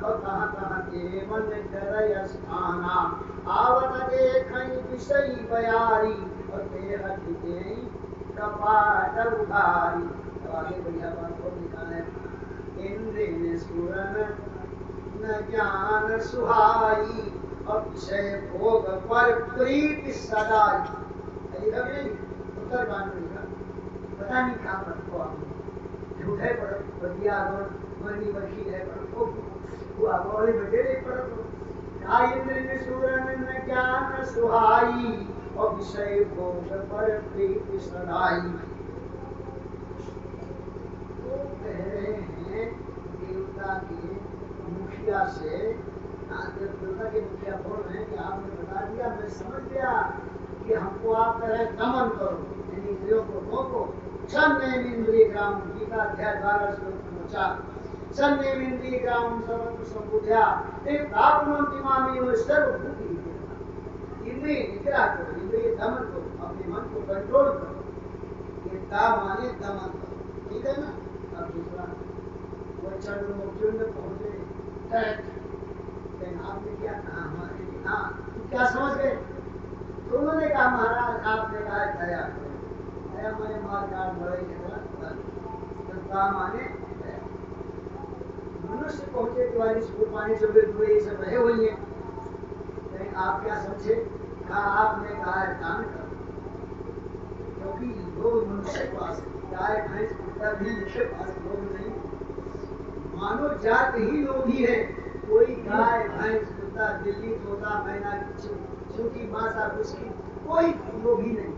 और कहाँ कहाँ के मन करय स्थाना। आवत देखई विषयी प्यारी और देह देई कपाट उघारी। तो आगे बढ़िया बात को लिखा है, इंद्र ने सुरन न ज्ञान सुहाई और विषय भोग पर प्रीति सदाई। लिखा भी नहीं, उत्तर बाण में लिखा, पता नहीं कहाँ पर को झूठे पर बढ़िया और मरनी बरखी है पर को हुआ बोले बटे नहीं पर का। इंद्र ने सुरन न ज्ञान सुहाई और विषय भोग पर प्रीति सदाई। तो कह रहे हैं देवता के मुखिया से, देवता के मुखिया बोल रहे हैं कि आपने बता दिया, मैं समझ गया कि हमको आप कह दमन करो, यानी इंद्रियों को रोको। सन्नेन्द्रिय ग्राम, गीता अध्याय 12 श्लोक 4। सन्नेन्द्रिय ग्राम सर्वत्र संबुद्ध्या प्राप्नोति मामेव सर्वभूति। इंद्रिय निग्रह करो, इंद्रिय दमन करो, अपने मन को कंट्रोल करो। ये ता माने दमन करो, ठीक है ना। अब दूसरा वो चंद्र पहुंचे, आपने क्या कहा? हमारे हाँ, क्या समझ गए? तो उन्होंने कहा महाराज आपने कहा दया करो। दया माने मार काट लड़ाई झगड़ा माने दया। मनुष्य पहुंचे 44 फुट पानी चौबे हुए ये सब रहे हुई है। लेकिन आप क्या समझे? कहा आपने कहा है दान करो, क्योंकि लोग मनुष्य के पास गाय भैंस कुत्ता भी के पास लोग नहीं, मानव जात ही लोभी है। कोई गाय भैंस कुत्ता बिल्ली तोता मैना छोटी मासा उसकी कोई लोभी नहीं।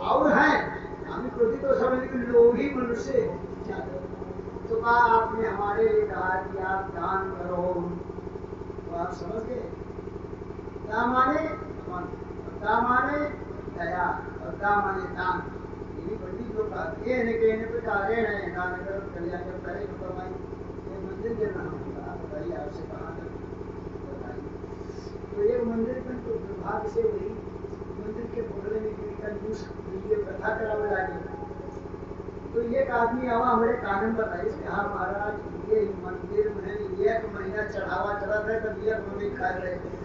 और है हमें क्रोधी तो समझ कि लोभी मनुष्य तो कहा आपने हमारे लिए कहा कि आप दान करो। तो आप समझ गए, दामाने मन, दामाने दया और दामाने दान। ये पंडित लोग कहते हैं कहने पे कार्य है दान करो कल्याण करो करे कमाई। ये मंदिर देना होगा, बताइए आपसे कहाँ बताइए। तो ये मंदिर में तो दुर्भाग्य से वही मंदिर के बगल में कंजूस ये प्रथा करावे लागे। तो एक आदमी आवा हमारे कानून बताइए, कहा महाराज ये मंदिर में 1 महीना चढ़ावा चढ़ा रहे तब ये मम्मी खा रहे थे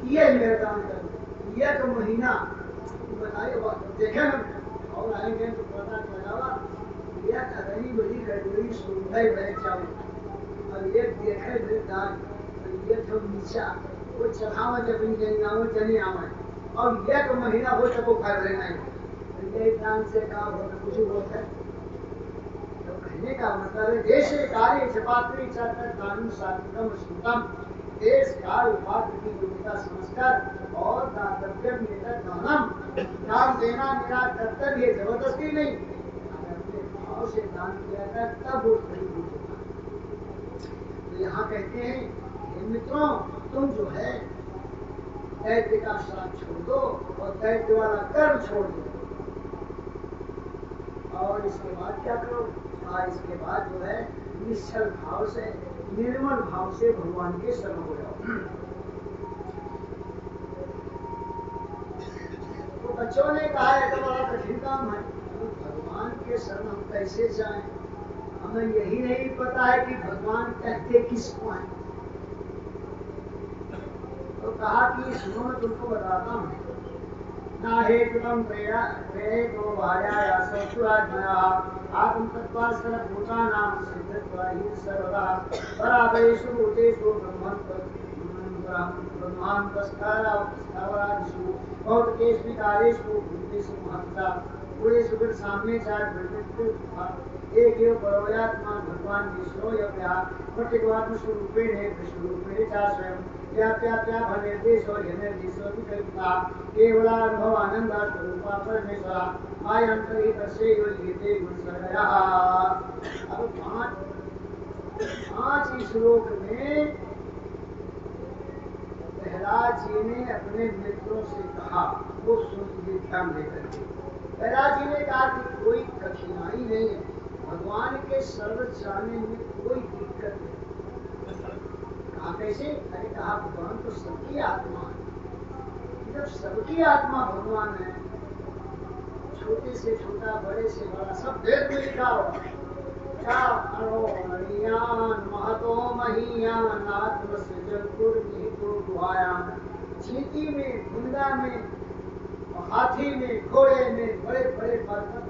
ये मेरे काम कर 1 महीना बताइए देखे ना। और आएंगे तो पता चला ये अगली बड़ी गड़बड़ी सुंदर बह जाओ और ये देखे दान ये तो नीचा वो चढ़ावा जब नहीं आओ चले आवे और 1 महीना हो सको खा रहे नहीं ये दान से काम हो कुछ होता है। तो कहने का मतलब है देश कार्य छपात्री चाहकर कानून सात्विकम स्मृतम देश काल पात्र की योग्यता समझकर और दातव्य नेता दानम दान देना मेरा कर्तव्य है, जबरदस्ती नहीं। अगर अपने भाव से दान किया जाए तब वो सही होगा। तो यहाँ कहते हैं हे मित्रों तुम जो है दैत्य का श्राप छोड़ दो और दैत्य वाला कर्म छोड़ दो। और इसके बाद क्या करो? इसके बाद जो है निश्चल भाव से निर्मल भाव से भगवान के शरण हो जाओ। तो बच्चों ने कहा है तो बड़ा कठिन काम है, तो भगवान के शरण हम कैसे जाएं? हमें यही नहीं पता है कि भगवान कहते किसको हैं। तो कहा कि सुनो मैं तुमको बताता हूँ। ना हेतुकम प्रेतो भार्याया सत्वाज्ञया आत्म तत्वा सर्वभूतानां सिद्धत्वा हि सर्वदा परापरेषु भूतेषु ब्रह्मान्तस्थावरादिषु भौतिकेषु कालेषु भूतेषु महत्ता पूरे सुगत सामने चार प्रकृति एक एव परोयात्मा भगवान विष्णु यव्या प्रत्येगात्म स्वरूपेण विष्णुरूपेण च स्वयं व्याप्या भनिर्देशो निर्देशो विकल्पिता केवलानुभव आनंद स्वरूपा परमेश्वरा मायांतरितस्य योगिते गुणसरयः। अब पांच श्लोक में प्रहलाद जी ने अपने मित्रों से कहा, वो सुन के ध्यान देकर के प्रहलाद जी ने कहा कि कोई कठिनाई नहीं है, भगवान के सर्व जाने में कोई दिक्कत नहीं। कहा कैसे? अरे कहा भगवान तो सबकी आत्मा है। जब सबकी आत्मा भगवान है, छोटे से छोटा बड़े से बड़ा सब वेद में लिखा हो। क्या अणो मणियान महतो महीयान आत्मसृजन कुर्मितो गुहायान। चींटी में, बुंदा में, हाथी में, घोड़े में, बड़े बड़े पर्वत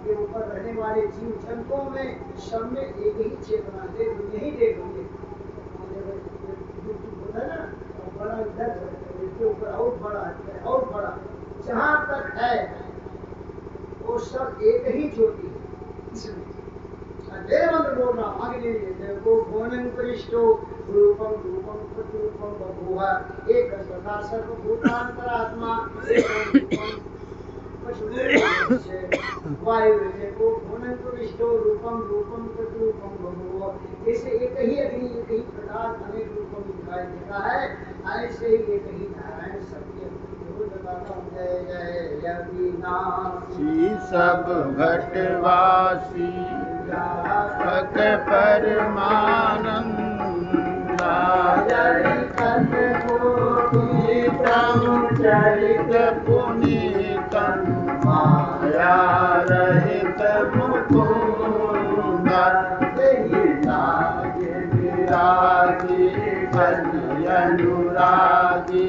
के ऊपर रहने वाले जीव जंतुओं में सब में एक ही चेतना देख यही देख होंगे ना, बड़ा इधर इसके ऊपर और बड़ा है और बड़ा, जहाँ तक है वो सब एक ही ज्योति है। इसमें वेद मंत्र बोल रहा हूँ आगे देखो भुवनं कृष्टो रूपम रूपम प्रतिरूपम बभूव एक सदा सर्वभूतांतरात्मा वायु देखो भुवनं कृष्टो रूपम रूपम प्रतिरूपम बभूव। जैसे एक ही अग्नि एक ही प्रकाश अनेक रूपों में दिखाई देता है, ऐसे ही एक ही नारायण सबके जय जय अविनाशी सब घटवासी भक्त परमानंद चरित पुनीतम माया रहित मुकुंद विरागी अनुरागी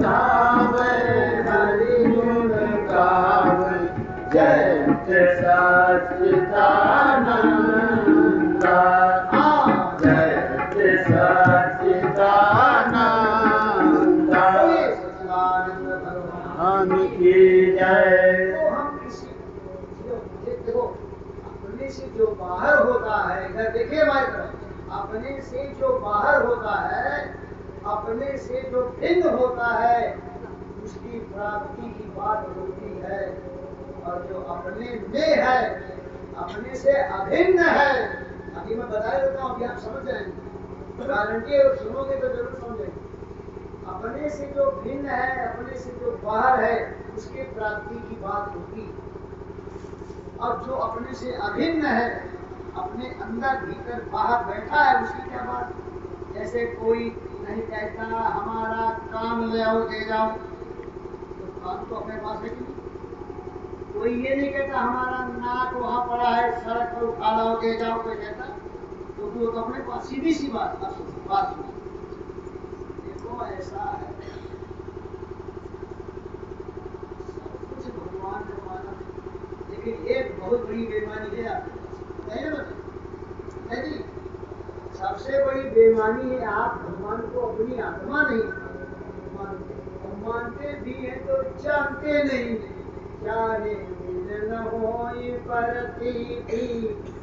धावे हरि गुण गावे जय सच्चिदानंद जय सच्चिदानंद भगवान की जय। तो हम किसी देखो अपने से जो बाहर होता है, इधर देखिए हमारी तरफ, अपने से जो बाहर होता है, अपने से जो भिन्न होता है उसकी प्राप्ति की बात होती है, और जो अपने में है, अपने से अभिन्न है। अभी मैं बता देता हूँ, अभी आप समझ जाएंगे, गारंटी है, सुनोगे तो जरूर समझेंगे। अपने से जो भिन्न है, अपने से जो बाहर है, उसके प्राप्ति की बात होगी। और जो अपने से अभिन्न है, अपने अंदर भीतर बाहर बैठा है, उसकी क्या बात? जैसे कोई नहीं कहता हमारा काम ले आओ दे जाओ, तो काम तो अपने पास है कि नहीं? कोई ये नहीं कहता हमारा नाक वहाँ पड़ा है सड़क पर उठा लाओ दे जाओ, कोई कहता? तो वो तो अपने पास, सीधी सी बात बात सुनो। देखो ऐसा है, सब कुछ भगवान ने माना, लेकिन एक बहुत बड़ी बेईमानी है आपके पास, है जी? सबसे बड़ी बेईमानी है आप भगवान को अपनी आत्मा नहीं मानते, और मानते भी हैं तो जानते नहीं। जाने बिन न होई परतीति,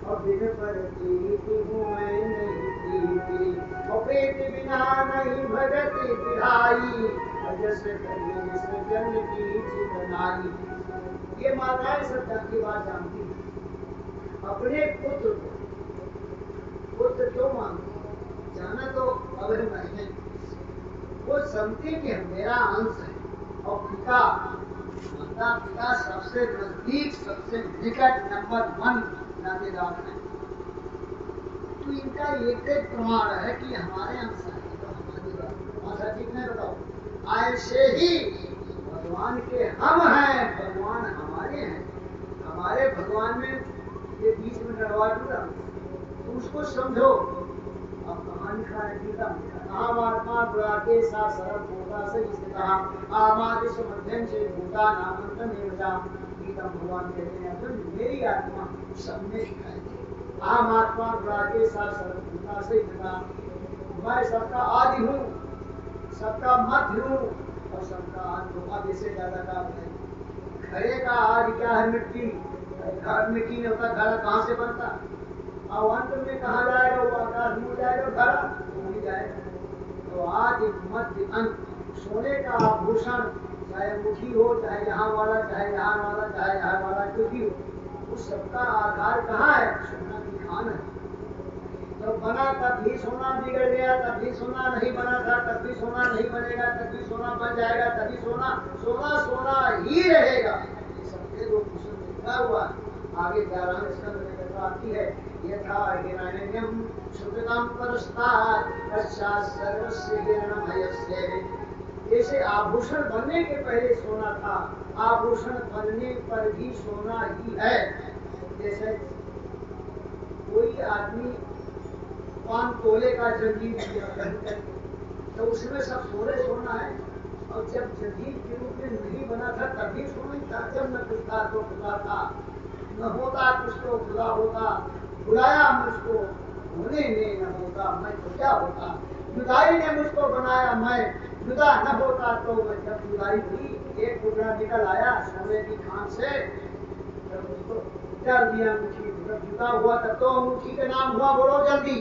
और बिन परतीति हुए नहीं प्रीति, और प्रीत बिना नहीं भगति बिहाई, जस करी सजन की चितनाई। ये माताएं सब की बात जानती है। अपने पुत्र को पुत्र क्यों मानते? जाना तो अगर नहीं, वो समझते कि मेरा अंश है, और पिता माता पिता सबसे नजदीक सबसे निकट नंबर 1 नातेदार है। तो इनका एक प्रमाण है कि हमारे अंश है, तो हमारी बात ठीक नहीं। बताओ, ऐसे ही भगवान के हम हैं, भगवान हमारे हैं। हमारे भगवान में ये बीच में डरवा दूंगा तो उसको समझो। अब कहानी का है गीता में आम आत्मा बुराके सा सरल भूता से स्थिता आमादिश मध्यम से भूता नामंतम एवजा। गीता भगवान कहते हैं अर्जुन मेरी आत्मा सब में दिखाई दे। आम आत्मा बुराके सा सरल भूता से स्थिता, मैं सबका आदि हूँ, सबका मध्य हूँ और सबका अंत हूँ। अब इससे ज्यादा का है घड़े का आदि क्या है? मिट्टी। घर मिट्टी नहीं होता, घड़ा कहाँ से बनता? और अंत में कहा जाएगा? वो आकाश में जाएगा, घड़ा भूल जाएगा। तो आदि मध्य अंत सोने का आभूषण, चाहे मुठी हो, चाहे यहाँ वाला, चाहे यहाँ वाला, चाहे यहाँ वाला, कुछ भी हो, उस सबका आधार कहाँ है? सोना की खान है। जब बना तब भी सोना बिगड़ गया, तब भी सोना नहीं बना था, तब भी सोना नहीं बनेगा, तब भी सोना बन जाएगा, तभी सोना सोना सोना ही रहेगा। ये सबके दो कुशल लिखा हुआ आगे 11वें स्कंद में कथा आती है। यथा हिरण्यम सुकृतम परस्तात् पश्चात् सर्वस्य हिरण्यमयस्य। जैसे आभूषण बनने के पहले सोना था, आभूषण बनने पर भी सोना ही है। जैसे कोई आदमी 5 तोले का जंजीर दिया तो उसमें सब सोने सोना है, और जब जंजीर के रूप में नहीं बना था तब भी सोना ही था। जब न कुछ था तो खुदा था, न होता कुछ तो खुदा होता, बुलाया मुझको होने में न होता मैं तो क्या होता। जुदाई ने मुझको बनाया, मैं जुदा न होता तो मैं जब जुदाई हुई एक टुकड़ा निकल आया सोने की खान से, जब उसको डाल दिया मुट्ठी, जब जुदा हुआ तब तो मुट्ठी का नाम हुआ। बोलो जल्दी।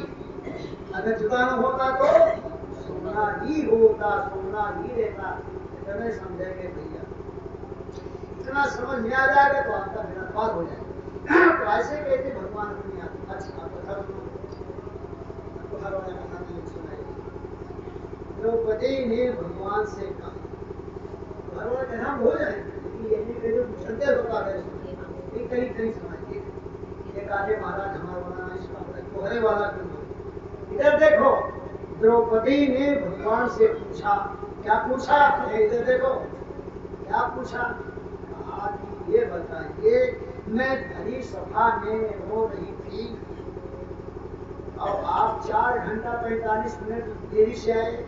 अगर जुदा न होता तो सोना ही होता, सोना ही रहता। इतने समझेंगे भैया, इतना समझ में आ जाएगा तो आपका मेरा पार हो जाएगा। तो ऐसे कहते भगवान अपनी आत्मा। अच्छा कथा सुनो, हर वाला कथा नहीं सुनाई। द्रौपदी ने भगवान से कहा, हर वाला कथा भूल जाएंगे, ये नहीं कहे सुनते होता है, एक कहीं कहीं सुनाइए। एक आधे महाराज हमारा बनाना इसका कोहरे वाला क्यों? इधर देखो, द्रौपदी ने भगवान से पूछा। क्या पूछा? इधर देखो क्या पूछा। कहा कि ये बताइए, मैं भरी सभा में हो रही थी और आप 4 घंटा 45 मिनट देरी से आए,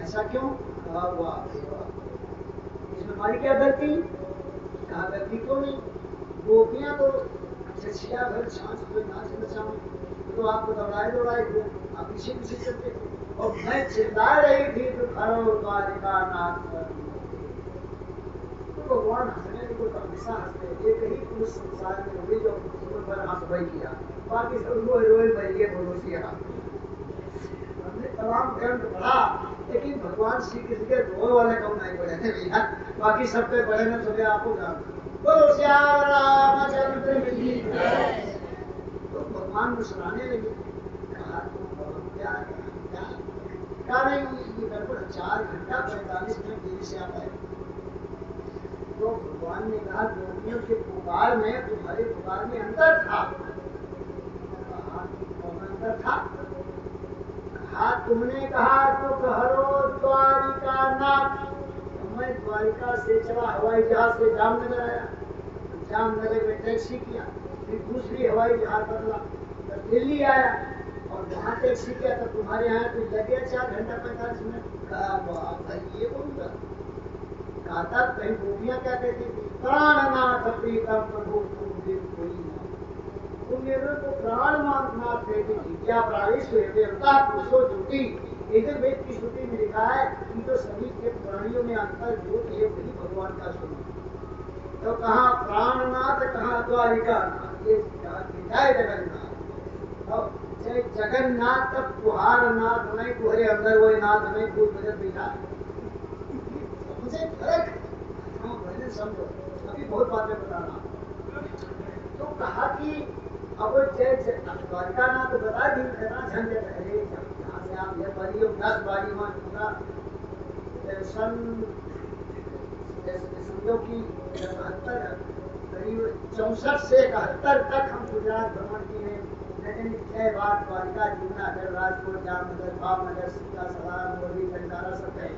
ऐसा क्यों? कहा वाह, इसमें हमारी क्या गलती? कहा गलती क्यों नहीं? गोपियां तो छछिया भर छाछ कोई नाच नचाऊं तो आपको दौड़ाए दौड़ाए थे, आप पीछे पीछे चलते थे, और मैं चिल्ला रही थी तो खरो द्वारिका नाथ पर। तो भगवान हंसने को तो हमेशा हंसते। एक ही पुरुष संसार में हुए जो जीवन भर हंस भई किया, बाकी सब रोए रोए भैया बोलो सिया। हमने तमाम ग्रंथ पढ़ा, लेकिन भगवान श्री कृष्ण के रोए वाले कौन नहीं पढ़े थे भैया, बाकी सबके पढ़े न सुने आपको जान। बोलो श्याम रामचंद्र की जय। तो भगवान मुस्कुराने लगे। कहा क्या नहीं, ये गड़बड़ 4 घंटा 45 मिनट देरी से आता है। तो भगवान ने कहा गोपियों के पुकार में तुम्हारे पुकार में अंतर था। कहा कौन अंतर था? कहा तुमने कहा तो कहो द्वारिका नाथ, मैं द्वारिका से चला हवाई जहाज से जामनगर आया, जामनगर में टैक्सी किया, फिर दूसरी हवाई जहाज बदला, दिल्ली आया और वहाँ टैक्सी किया तो तुम्हारे यहाँ तो लगे 4 घंटा 45 मिनट। कहा भाई ये कौन था? कहा था कहीं गोपियाँ क्या कहती थी, प्राणनाथ प्रीतम प्रभु तुम दिन कोई ना, तुम मेरे को प्राणनाथ कहती थी। क्या प्राणेश्वर देवता पुरुषो ज्योति, इधर वेद की श्रुति में लिखा है कि तो सभी के प्राणियों में अंतर ज्योति है, वही भगवान का स्वरूप। तो कहा प्राणनाथ, कहा द्वारिका, ये जय जगन्नाथ। जय जगन्नाथ तब तुहार नाथ नहीं, तुहरे अंदर वही नाथ नहीं, कोई बजट बैठा मुझे फर्क समझो। अभी बहुत बातें बताना। तो कहा कि अब जय द्वारिका नाथ तो बता दी, कितना झंझट है। यहाँ से आप यह बारी 10 बारी में पूरा सन समझो कि 71 करीब 64 से 71 तक हम गुजरात भ्रमण किए, लेकिन 6 बार द्वारिका, जूनागढ़, राजकोट, जामनगर, भावनगर, सीता, सलार, मोरबी, कंडारा सब गए।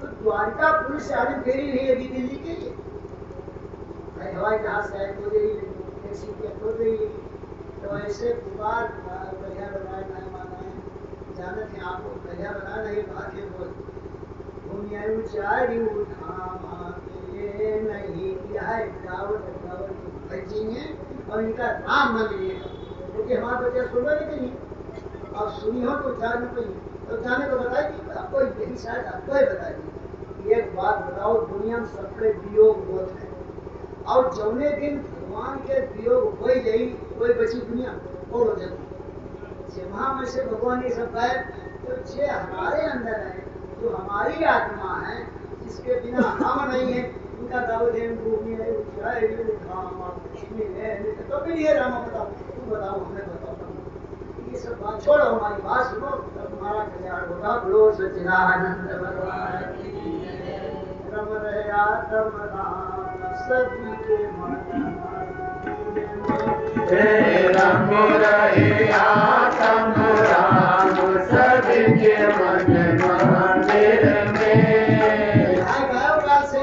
तो द्वारकापुर से आने फेरी नहीं लगी दिल्ली के लिए, हवाई जहाज से आए तो देरी लगी, टैक्सी किया तो देरी लगी। तो ऐसे पुकार बढ़िया बनाए ना मानाए जाने थे आपको बढ़िया बनाना ये बात है बोल दुनिया उचारी उठा के नहीं किया है गावत गावत भजिए और इनका नाम न लिए क्योंकि हमारे बच्चे सुनवा नहीं अब सुनी हो तो जान नहीं तो जाने को बताइए आपको यही शायद आपको ही बताइए। एक बात बताओ दुनिया में सबके वियोग बहुत है और जौने दिन भगवान के वियोग हो गई कोई बची दुनिया और हो जाती वहां में से भगवान ये सब गायब तो जे हमारे अंदर है जो हमारी आत्मा है जिसके बिना हम नहीं है उनका दावदेन भूमि है तो फिर ये रामा बताओ तू बताओ हमें बताओ ये सब बात छोड़ो हमारी बात सुनो तब तुम्हारा कल्याण होगा। बोलो सच्चिदानंद भगवान की रम रहे आत्म राम सभी के मन रम रहे आत्म राम सभी के मन मंदिर में। आए गायो काल से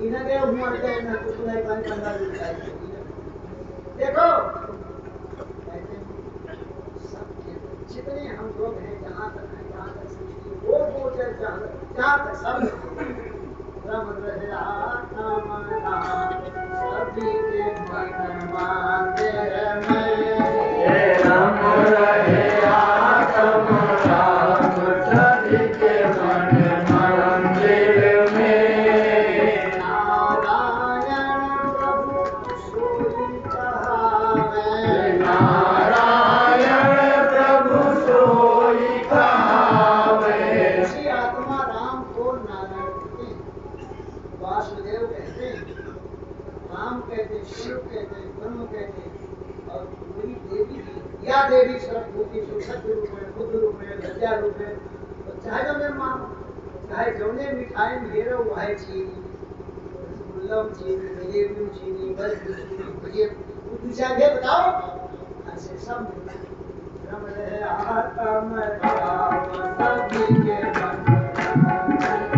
इन्हें गए उमर गए ना कुछ नहीं बन बंदा दिखाई देखो जितने हम लोग हैं जहाँ तक सृष्टि वो चर्चा जहाँ तक सब रम रहे आत्म राम सभी के मन मंदिर में। रम रहे आत्म राम सभी के मन मंदिर में। नारायण प्रभु सोई कहावे नारायण प्रभु सोई कहावे। श्री आत्मा राम को नारायण कहते हैं वासुदेव कहते हैं राम कहते हैं शिव कहते हैं ब्रह्म कहते हैं और पूरी देवी या देवी सर्वभूति सत्य रूप में बुद्ध रूप में विद्या रूप में तो चाहे जो मैं मानो चाहे जौने मिठाई में हेरो वाहे चीनी रसगुल्लम चीनी जलेबी चीनी बर्फी चीनी भुजिया दूसरा के बताओ ऐसे सब रम रहे आत्म राम